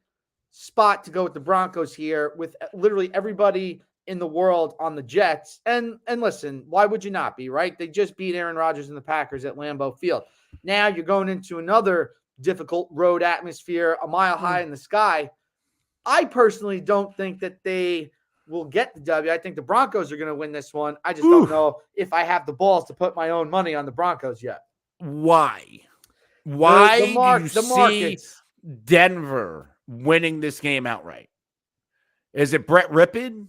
spot to go with the Broncos here, with literally everybody in the world on the Jets. And listen, why would you not be, right? They just beat Aaron Rodgers and the Packers at Lambeau Field. Now you're going into another difficult road atmosphere, a mile high in the sky. I personally don't think that they will get the W. I think the Broncos are going to win this one. I just don't know if I have the balls to put my own money on the Broncos yet. Why? Why do you see markets. Denver winning this game outright? Is it Brett Rippon?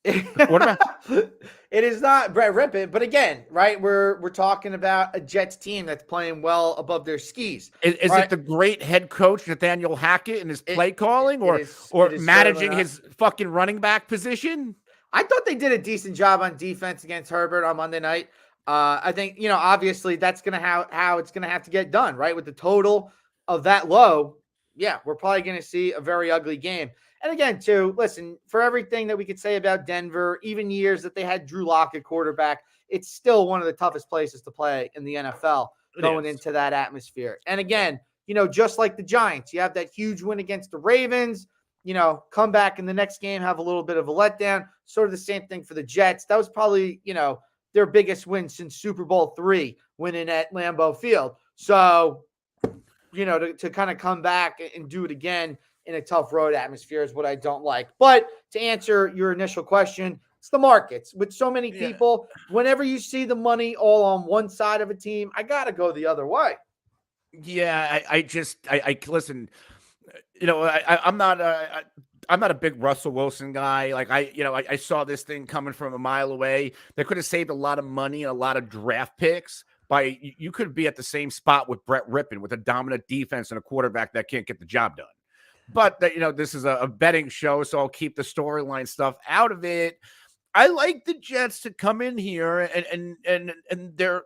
What about it? Is not Brett Rippon, but again, right? We're talking about a Jets team that's playing well above their skis. Is right? it the great head coach Nathaniel Hackett and his play calling, or it is managing his fucking running back position? I thought they did a decent job on defense against Herbert on Monday night. I think, obviously that's going to how it's going to have to get done, right? With the total of that low, yeah, we're probably going to see a very ugly game. And again, too, listen, for everything that we could say about Denver, even years that they had Drew Lock at quarterback, it's still one of the toughest places to play in the NFL going into that atmosphere. And again, just like the Giants, you have that huge win against the Ravens, come back in the next game, have a little bit of a letdown. Sort of the same thing for the Jets. That was probably, their biggest win since Super Bowl III, winning at Lambeau Field. So, to kind of come back and do it again in a tough road atmosphere is what I don't like. But to answer your initial question, it's the markets. With so many people, whenever you see the money all on one side of a team, I got to go the other way. Yeah, I listen, I'm not a big Russell Wilson guy. Like I saw this thing coming from a mile away. They could have saved a lot of money and a lot of draft picks by you could be at the same spot with Brett Rippon with a dominant defense and a quarterback that can't get the job done. But this is a betting show, so I'll keep the storyline stuff out of it. I like the Jets to come in here and they're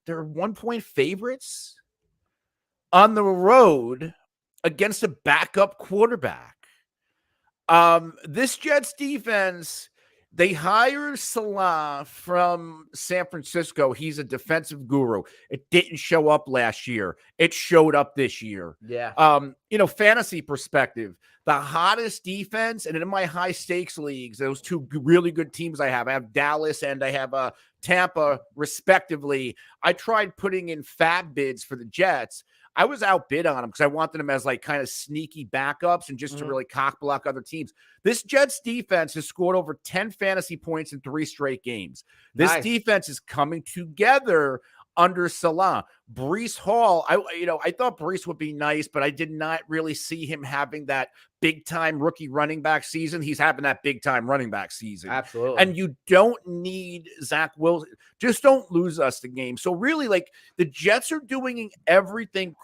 1-point favorites on the road against a backup quarterback. This Jets defense, they hired Salah from San Francisco. He's a defensive guru. It didn't show up last year. It showed up this year. Yeah. Fantasy perspective, the hottest defense, and in my high stakes leagues, those two really good teams I have Dallas and I have Tampa, respectively. I tried putting in fab bids for the Jets. I was outbid on them because I wanted them as like kind of sneaky backups and just to really cock block other teams. This Jets defense has scored over 10 fantasy points in 3 straight games. This defense is coming together under Salah. Breece Hall, I thought Breece would be nice, but I did not really see him having that big-time rookie running back season. He's having that big-time running back season. Absolutely. And you don't need Zach Wilson. Just don't lose us the game. So really, like, the Jets are doing everything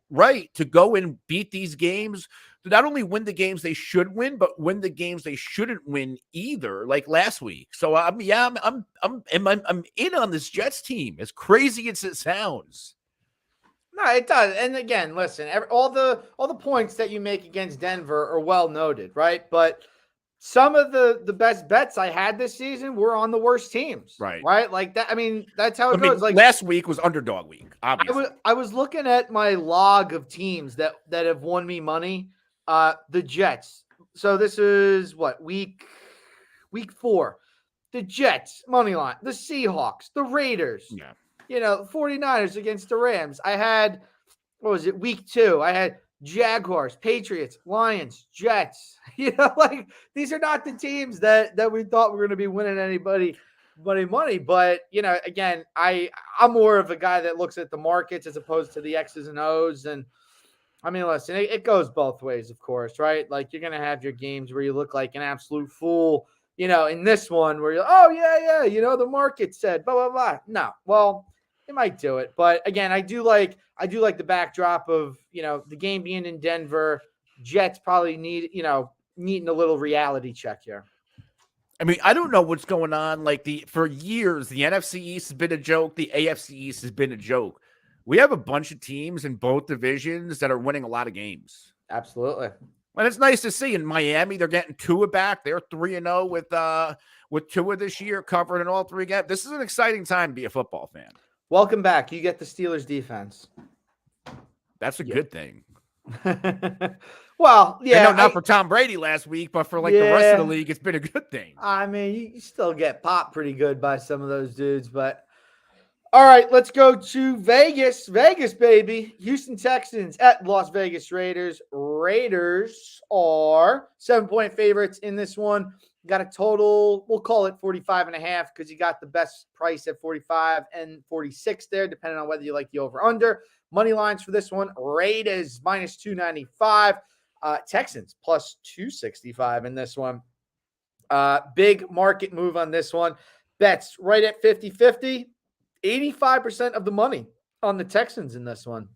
right to go and beat these games, to not only win the games they should win, but win the games they shouldn't win either, like last week. So I'm in on this Jets team, as crazy as it sounds. No, it does. And again, listen, all the points that you make against Denver are well noted, right? But some of the best bets I had this season were on the worst teams, right? Like that. I mean, that's how it goes. Like last week was underdog week. Obviously, I was looking at my log of teams that have won me money. The Jets. So this is what week 4. The Jets money line. The Seahawks. The Raiders. Yeah. 49ers against the Rams. I had, week 2. I had Jaguars, Patriots, Lions, Jets. Like these are not the teams that we thought were going to be winning anybody money. But, again, I'm more of a guy that looks at the markets as opposed to the X's and O's. And I mean, listen, it goes both ways, of course, right? Like you're going to have your games where you look like an absolute fool, in this one where you're, oh yeah, the market said blah blah blah. No, well, they might do it, but again, I do like the backdrop of the game being in Denver. Jets probably needing a little reality check here. I mean, I don't know what's going on. For years, the NFC East has been a joke. The AFC East has been a joke. We have a bunch of teams in both divisions that are winning a lot of games. Absolutely. And it's nice to see. In Miami, they're getting Tua back. They're 3-0 with Tua this year, covering in all three games. This is an exciting time to be a football fan. Welcome back. You get the Steelers defense. That's a good thing. Well, yeah. I know not for Tom Brady last week, but for the rest of the league, it's been a good thing. I mean, you still get popped pretty good by some of those dudes, but all right, let's go to Vegas. Vegas, baby. Houston Texans at Las Vegas Raiders. Raiders are 7-point favorites in this one. Got a total, we'll call it 45.5 because you got the best price at 45 and 46 there, depending on whether you like the over-under. Money lines for this one, Raiders minus 295. Texans plus 265 in this one. Big market move on this one. Bets right at 50-50. 85% of the money on the Texans in this one.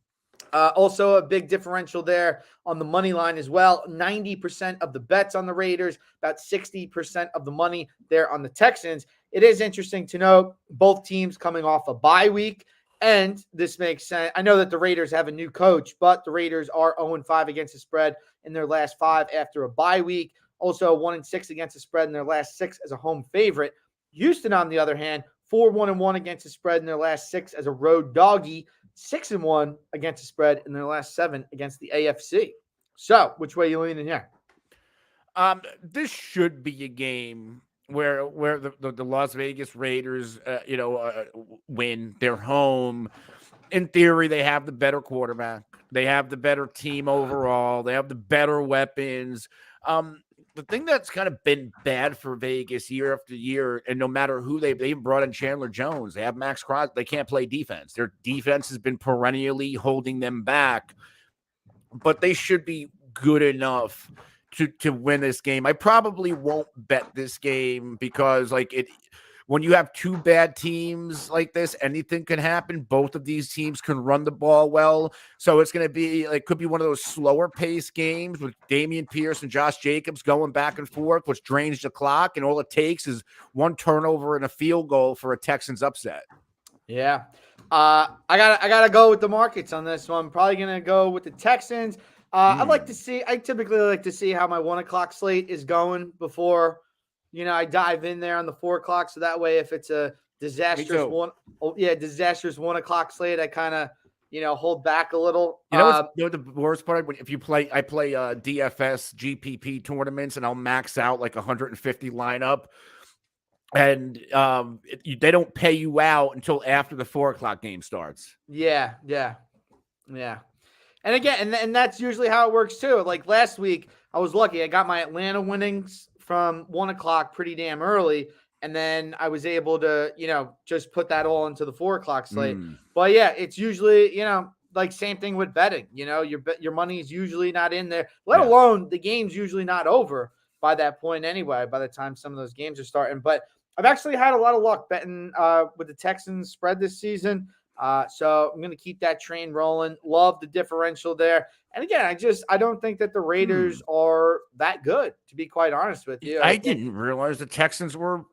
Also a big differential there on the money line as well. 90% of the bets on the Raiders, about 60% of the money there on the Texans. It is interesting to note both teams coming off a bye week, and this makes sense. I know that the Raiders have a new coach, but the Raiders are 0-5 against the spread in their last 5 after a bye week. Also 1-6 against the spread in their last 6 as a home favorite. Houston, on the other hand, 4-1-1 against the spread in their last 6 as a road doggy. 6-1 against the spread in their last 7 against the AFC. So, which way are you leaning here? This should be a game where the Las Vegas Raiders, win. They're home. In theory, they have the better quarterback. They have the better team overall. They have the better weapons. The thing that's kind of been bad for Vegas year after year, and no matter who they've brought in Chandler Jones, they have Max Crosby, they can't play defense. Their defense has been perennially holding them back, but they should be good enough to win this game. I probably won't bet this game because when you have two bad teams like this, anything can happen. Both of these teams can run the ball well. So it's going to be could be one of those slower paced games with Dameon Pierce and Josh Jacobs going back and forth, which drains the clock. And all it takes is one turnover and a field goal for a Texans upset. Yeah. I gotta go with the markets on this one. I'm probably going to go with the Texans. I typically like to see how my 1:00 slate is going before I dive in there on the 4:00. So that way, if it's a disastrous 1:00 slate, I kind of, hold back a little. The worst part? If I play DFS GPP tournaments and I'll max out 150 lineup, and they don't pay you out until after the 4:00 game starts. Yeah. And again, and that's usually how it works too. Like last week, I was lucky. I got my Atlanta winnings from 1:00 pretty damn early. And then I was able to, just put that all into the 4:00 slate. But yeah, it's usually, same thing with betting, your money is usually not in there, let alone the game's usually not over by that point anyway, by the time some of those games are starting. But I've actually had a lot of luck betting with the Texans spread this season. So I'm going to keep that train rolling. Love the differential there. And again, I don't think that the Raiders are that good, to be quite honest with you. I didn't realize the Texans were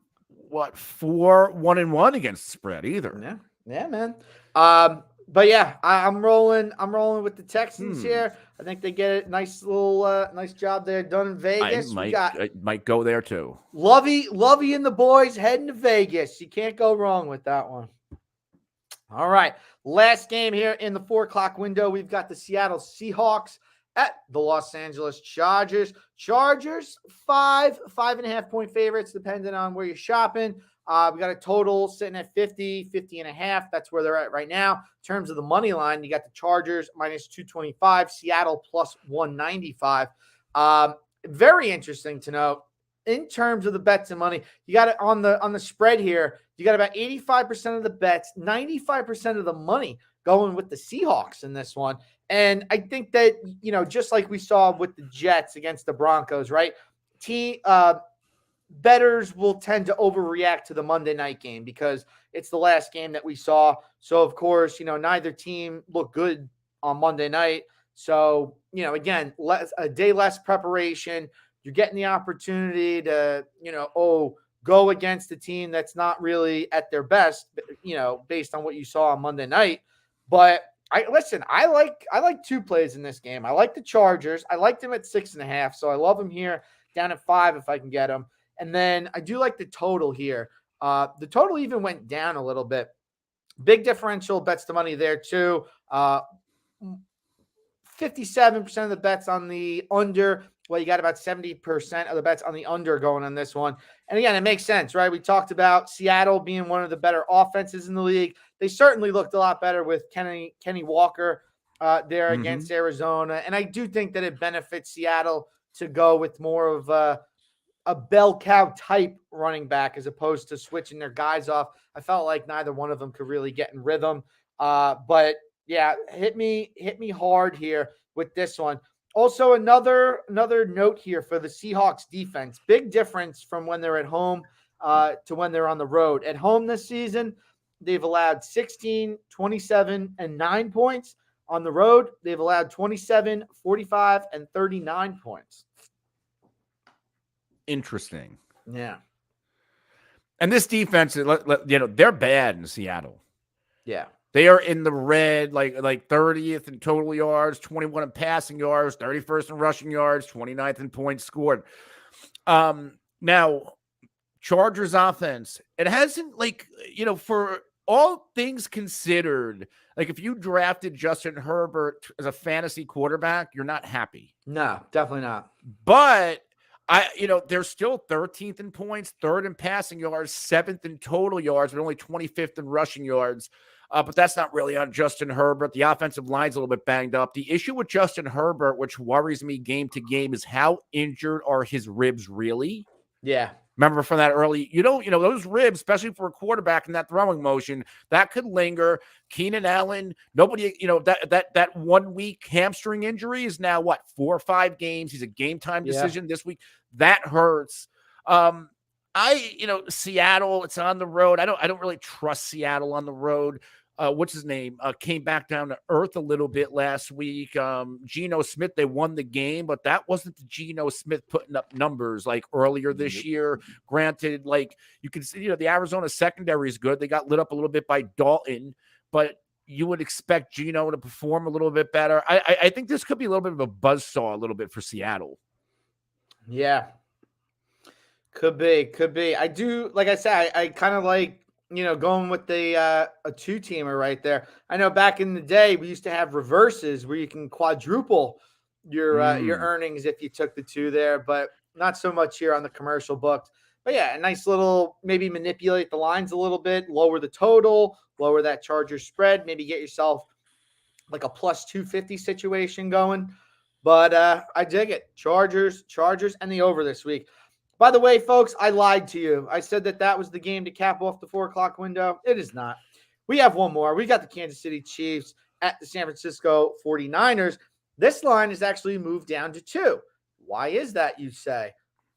1-1 against the spread either. Yeah, man. But yeah, I'm rolling with the Texans here. I think they get a nice job there done in Vegas. I might go there too. Lovey and the boys heading to Vegas. You can't go wrong with that one. All right, last game here in the 4:00 window. We've got the Seattle Seahawks at the Los Angeles Chargers. Chargers, 5.5 point favorites, depending on where you're shopping. We got a total sitting at 50.5. That's where they're at right now. In terms of the money line, you got the Chargers minus 225, Seattle plus 195. Very interesting to note. In terms of the bets and money, you got it on the spread here. You got about 85% of the bets, 95% of the money going with the Seahawks in this one. And I think that, just like we saw with the Jets against the Broncos, right? bettors will tend to overreact to the Monday night game because it's the last game that we saw. So, of course, neither team looked good on Monday night. So, again, a day less preparation. You're getting the opportunity to, go against a team that's not really at their best, based on what you saw on Monday night. But I like two plays in this game. I like the Chargers. I like them at 6.5. So I love them here down at 5 if I can get them. And then I do like the total here. The total even went down a little bit. Big differential bets the money there too. 57% of the bets on the under. Well, you got about 70% of the bets on the under going on this one. And again, it makes sense, right? We talked about Seattle being one of the better offenses in the league. They certainly looked a lot better with Kenny Walker there against Arizona. And I do think that it benefits Seattle to go with more of a bell cow type running back as opposed to switching their guys off. I felt like neither one of them could really get in rhythm. But yeah, hit me hard here with this one. Also, another note here for the Seahawks defense. Big difference from when they're at home to when they're on the road. At home this season, they've allowed 16, 27, and 9 points. On the road, they've allowed 27, 45, and 39 points. Interesting. Yeah. And this defense, they're bad in Seattle. Yeah. They are in the red, like 30th in total yards, 21 in passing yards, 31st in rushing yards, 29th in points scored. Now, Chargers offense, it hasn't for all things considered, if you drafted Justin Herbert as a fantasy quarterback, you're not happy. No, definitely not. But they're still 13th in points, 3rd in passing yards, 7th in total yards, but only 25th in rushing yards. But that's not really on Justin Herbert. The offensive line's a little bit banged up. The issue with Justin Herbert, which worries me game to game, is how injured are his ribs really? Yeah. Remember from that early, those ribs, especially for a quarterback in that throwing motion, that could linger. Keenan Allen, nobody, that 1 week hamstring injury is now 4 or 5 games. He's a game time decision this week. That hurts. Seattle, it's on the road. I don't really trust Seattle on the road. What's his name? Came back down to earth a little bit last week. Geno Smith, they won the game, but that wasn't the Geno Smith putting up numbers like earlier this year. Granted, you can see, the Arizona secondary is good. They got lit up a little bit by Dalton, but you would expect Geno to perform a little bit better. I think this could be a little bit of a buzzsaw a little bit for Seattle. Yeah. Could be. I do, like I said, I kind of like, going with a 2-teamer right there. I know back in the day, we used to have reverses where you can quadruple your earnings if you took the 2 there, but not so much here on the commercial books. But yeah, a nice little, maybe manipulate the lines a little bit, lower the total, lower that Chargers spread, maybe get yourself like a plus 250 situation going. But I dig it. Chargers, and the over this week. By the way, folks, I lied to you. I said that was the game to cap off the 4 o'clock window. It is not. We have one more. We got the Kansas City Chiefs at the San Francisco 49ers. This line is actually moved down to 2. Why is that, you say?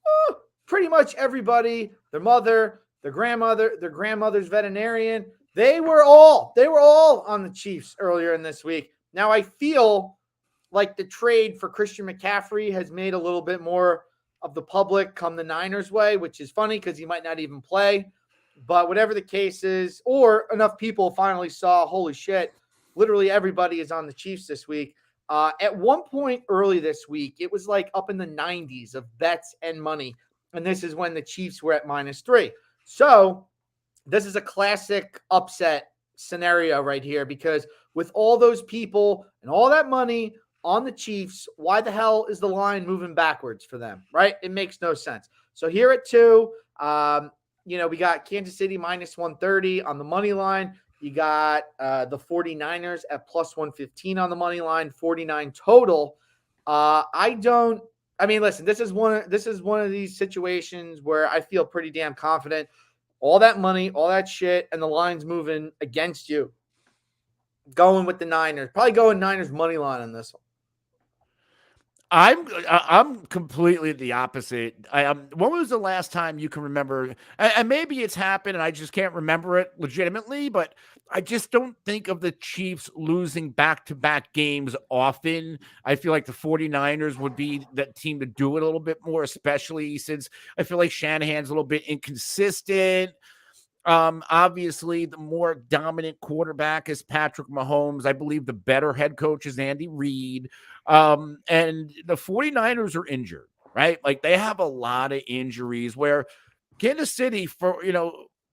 Oh, pretty much everybody, their mother, their grandmother's veterinarian, they were all on the Chiefs earlier in this week. Now I feel like the trade for Christian McCaffrey has made a little bit more of the public come the Niners way, which is funny because he might not even play. But whatever the case is, or enough people finally saw, holy shit, literally everybody is on the Chiefs this week. At one point early this week, it was up in the 90s of bets and money. And this is when the Chiefs were at -3. So this is a classic upset scenario right here, because with all those people and all that money on the Chiefs, why the hell is the line moving backwards for them, right? It makes no sense. So here at 2, we got Kansas City -130 on the money line. You got the 49ers at +115 on the money line, 49 total. Listen, this is one of these situations where I feel pretty damn confident. All that money, all that shit, and the line's moving against you. Going with the Niners. Probably going Niners money line on this one. I'm completely the opposite. When was the last time you can remember? And maybe it's happened, and I just can't remember it legitimately. But I just don't think of the Chiefs losing back-to-back games often. I feel like the 49ers would be that team to do it a little bit more, especially since I feel like Shanahan's a little bit inconsistent. Obviously, the more dominant quarterback is Patrick Mahomes. I believe the better head coach is Andy Reid. And the 49ers are injured, right? Like they have a lot of injuries where Kansas City,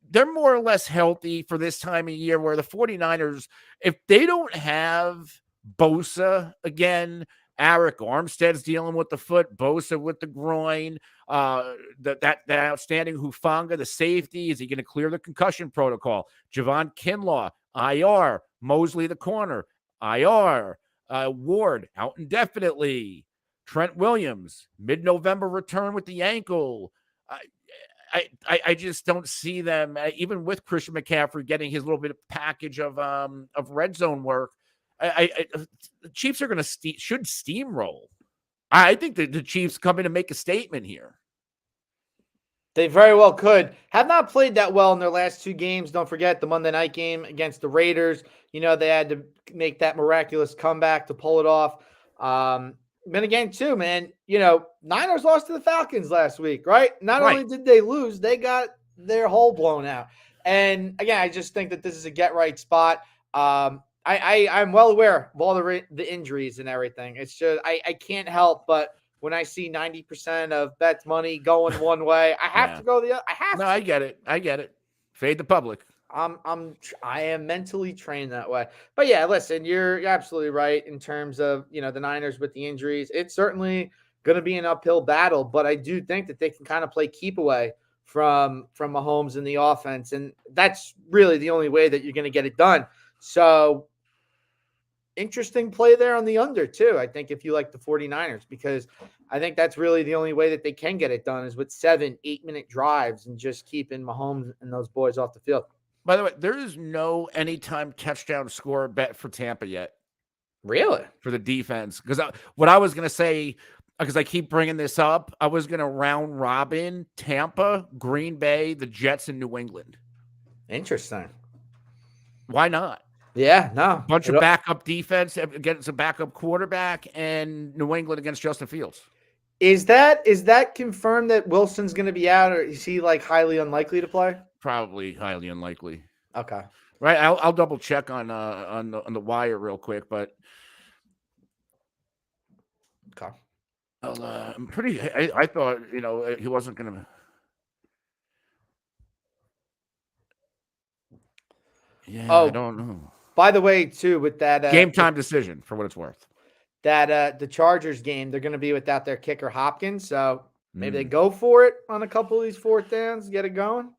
they're more or less healthy for this time of year, where the 49ers, if they don't have Bosa again, Eric Armstead's dealing with the foot, Bosa with the groin, that outstanding Hufanga, the safety, is he going to clear the concussion protocol? Javon Kinlaw, IR, Mosley, the corner, IR, Ward out indefinitely, Trent Williams, mid-November return with the ankle. I just don't see them, even with Christian McCaffrey getting his little bit of package of red zone work. The Chiefs are going to should steamroll. I think that the Chiefs come in and make a statement here. They very well could. Have not played that well in their last two games. Don't forget the Monday night game against the Raiders. They had to make that miraculous comeback to pull it off. Then again, too, man, Niners lost to the Falcons last week, right? Not only did they lose, they got their hole blown out. And again, I just think that this is a get-right spot. I'm well aware of all the injuries and everything. It's just I can't help but when I see 90% of bets money going one way, I have to go the other. I get it. Fade the public. I am mentally trained that way. But yeah, listen, you're absolutely right in terms of, the Niners with the injuries. It's certainly going to be an uphill battle, but I do think that they can kind of play keep away from Mahomes in the offense. And that's really the only way that you're going to get it done. So interesting play there on the under too. I think if you like the 49ers, because I think that's really the only way that they can get it done is with 7-8 minute drives and just keeping Mahomes and those boys off the field. By the way, there is no anytime touchdown score bet for Tampa yet. Really? For the defense. Because what I was going to say, because I keep bringing this up, I was going to round robin Tampa, Green Bay, the Jets, and New England. Interesting. Why not? Yeah, no. Bunch of backup defense against a backup quarterback, and New England against Justin Fields. Is that confirmed that Wilson's going to be out, or is he like highly unlikely to play? Probably highly unlikely. Okay. Right. I'll double check on the wire real quick, but okay. I'm pretty. I thought he wasn't going to. Yeah, I don't know. By the way, too, with that game time decision for what it's worth, that the Chargers game, they're going to be without their kicker Hopkins, so maybe they go for it on a couple of these fourth downs, get it going.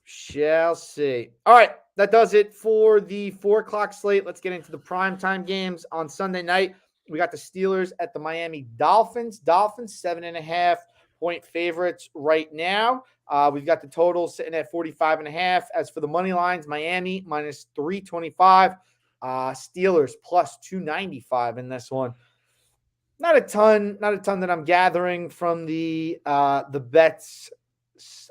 Shall see. All right, that does it for the 4:00 slate. Let's get into the primetime games on Sunday night. We got the Steelers at the Miami Dolphins. Dolphins 7.5-point favorites right now. We've got the total sitting at 45.5. As for the money lines, Miami minus 325. Steelers plus 295 in this one. Not a ton that I'm gathering from the bets.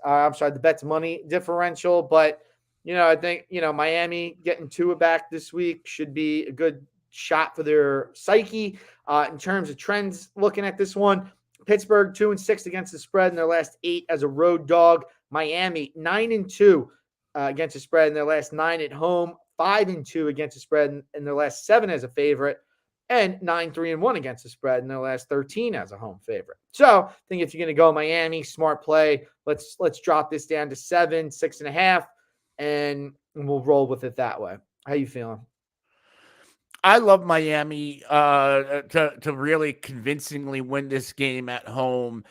The bets money differential, but I think Miami getting Tua back this week should be a good shot for their psyche. In terms of trends, looking at this one, Pittsburgh 2-6 against the spread in their last 8 as a road dog. Miami 9-2 against the spread in their last 9 at home. 5-2 against the spread in their last 7 as a favorite, and 9-3-1 against the spread in their last 13 as a home favorite. So I think if you're going to go Miami, smart play. Let's drop this down to 7, 6.5, and we'll roll with it that way. How you feeling? I love Miami to really convincingly win this game at home.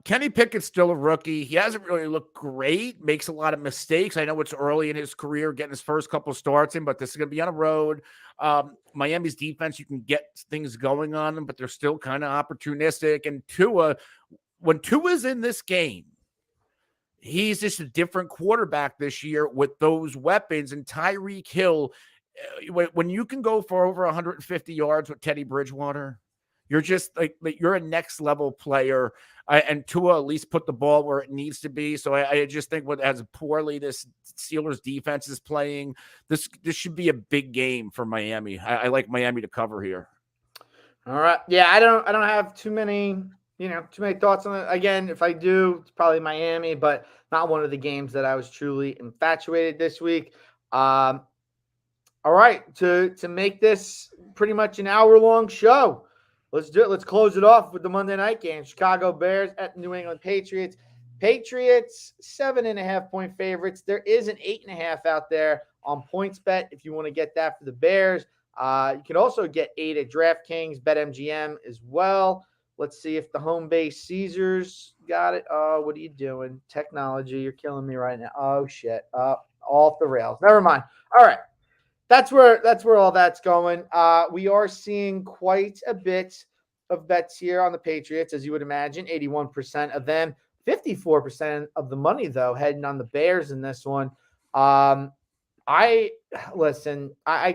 Kenny Pickett's still a rookie. He hasn't really looked great, makes a lot of mistakes. I know it's early in his career, getting his first couple starts in, but this is going to be on a road. Miami's defense, you can get things going on them, but they're still kind of opportunistic. And when Tua's in this game, he's just a different quarterback this year with those weapons. And Tyreek Hill, when you can go for over 150 yards with Teddy Bridgewater, You're just like you're a next level player. And Tua at least put the ball where it needs to be. So I just think as poorly this Steelers defense is playing, this should be a big game for Miami. I like Miami to cover here. All right. Yeah, I don't have too many thoughts on it. Again, if I do, it's probably Miami, but not one of the games that I was truly infatuated this week. All right, to make this pretty much an hour-long show, let's do it. Let's close it off with the Monday night game. Chicago Bears at New England Patriots. Patriots, 7.5-point favorites. There is an 8.5 out there on PointsBet if you want to get that for the Bears. You can also get 8 at DraftKings, BetMGM as well. Let's see if the home base Caesars got it. Oh, what are you doing? Technology, you're killing me right now. Oh, shit. Off the rails. Never mind. All right. That's where all that's going. We are seeing quite a bit of bets here on the Patriots, as you would imagine. 81% of them, 54% of the money though heading on the Bears in this one. I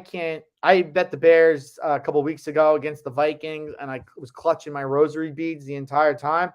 can't. I bet the Bears a couple weeks ago against the Vikings, and I was clutching my rosary beads the entire time.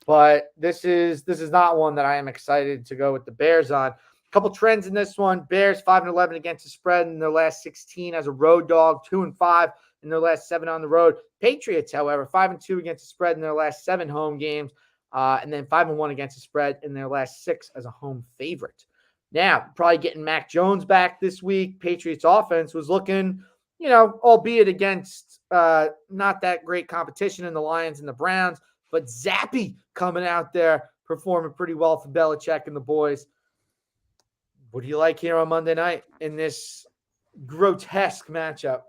But this is not one that I am excited to go with the Bears on. Couple trends in this one. Bears 5-11 against the spread in their last 16 as a road dog, 2-5 in their last 7 on the road. Patriots, however, 5-2 against the spread in their last 7 home games, and then 5-1 against the spread in their last 6 as a home favorite. Now, probably getting Mac Jones back this week. Patriots offense was looking, albeit against not that great competition in the Lions and the Browns, but Zappy coming out there performing pretty well for Belichick and the boys. What do you like here on Monday night in this grotesque matchup?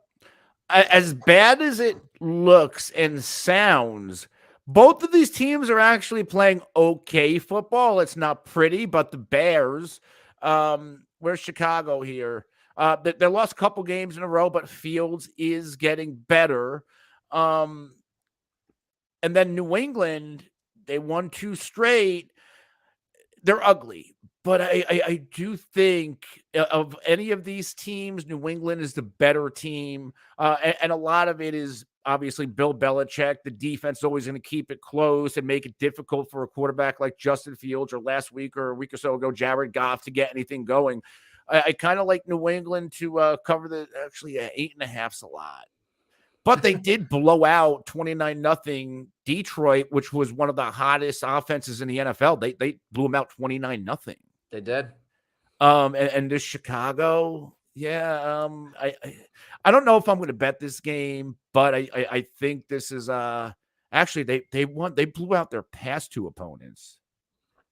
As bad as it looks and sounds, both of these teams are actually playing okay football. It's not pretty, but the Bears, where's Chicago here? They lost a couple games in a row, but Fields is getting better. And then New England, they won 2 straight. They're ugly. But I do think of any of these teams, New England is the better team. And a lot of it is obviously Bill Belichick. The defense is always going to keep it close and make it difficult for a quarterback like Justin Fields or last week or a week or so ago, Jared Goff, to get anything going. I kind of like New England to cover actually 8.5's a lot. But they did blow out 29-0 Detroit, which was one of the hottest offenses in the NFL. They blew them out 29-0. They did. And this Chicago, yeah. I don't know if I'm going to bet this game, but I think this is actually they blew out their past 2 opponents.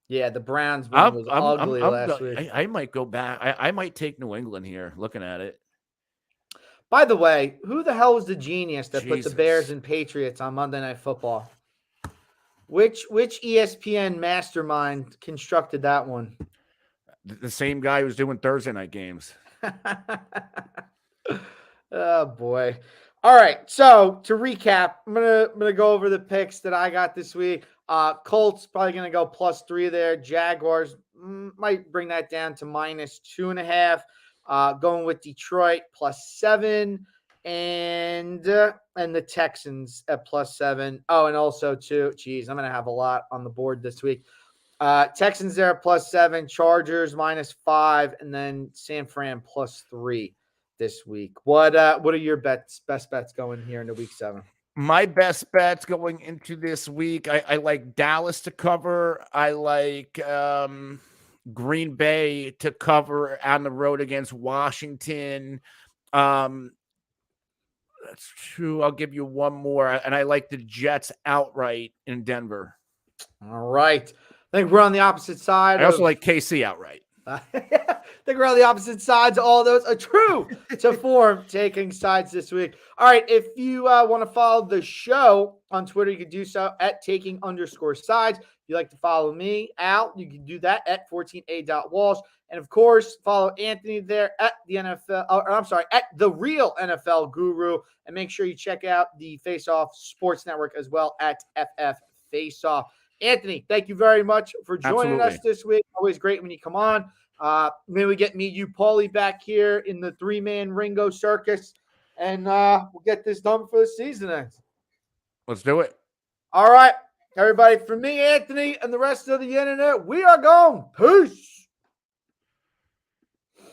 Yeah, the Browns was ugly last week. I might go back. I might take New England here. Looking at it. By the way, who the hell was the genius that put the Bears and Patriots on Monday Night Football? Which ESPN mastermind constructed that one? The same guy who's doing Thursday night games. Oh boy. All right. So to recap, I'm gonna go over the picks that I got this week. Colts probably gonna go +3 there. Jaguars might bring that down to -2.5. Going with Detroit +7 and the Texans at +7. Oh, and also too, geez, I'm gonna have a lot on the board this week. Texans there at +7, Chargers -5, and then San Fran +3 this week. What are your best bets going here into week 7? My best bets going into this week, I like Dallas to cover. I like Green Bay to cover on the road against Washington. That's true. I'll give you one more. And I like the Jets outright in Denver. All right. I think we're on the opposite side. I also like KC outright. I think we're on the opposite sides. All those are true to form, taking sides this week. All right. If you want to follow the show on Twitter, you can do so at taking_sides. If you like to follow me, Al, you can do that at 14a.walsh. And of course, follow Anthony there at the NFL, at the Real NFL Guru. And make sure you check out the Face Off Sports Network as well at FF Face Off. Anthony, thank you very much for joining us this week. Always great when you come on. Maybe we get me, you, Paulie back here in the 3-man Ringo circus, and we'll get this done for the season ends. Let's do it. All right, everybody. For me, Anthony, and the rest of the internet, we are gone. Peace.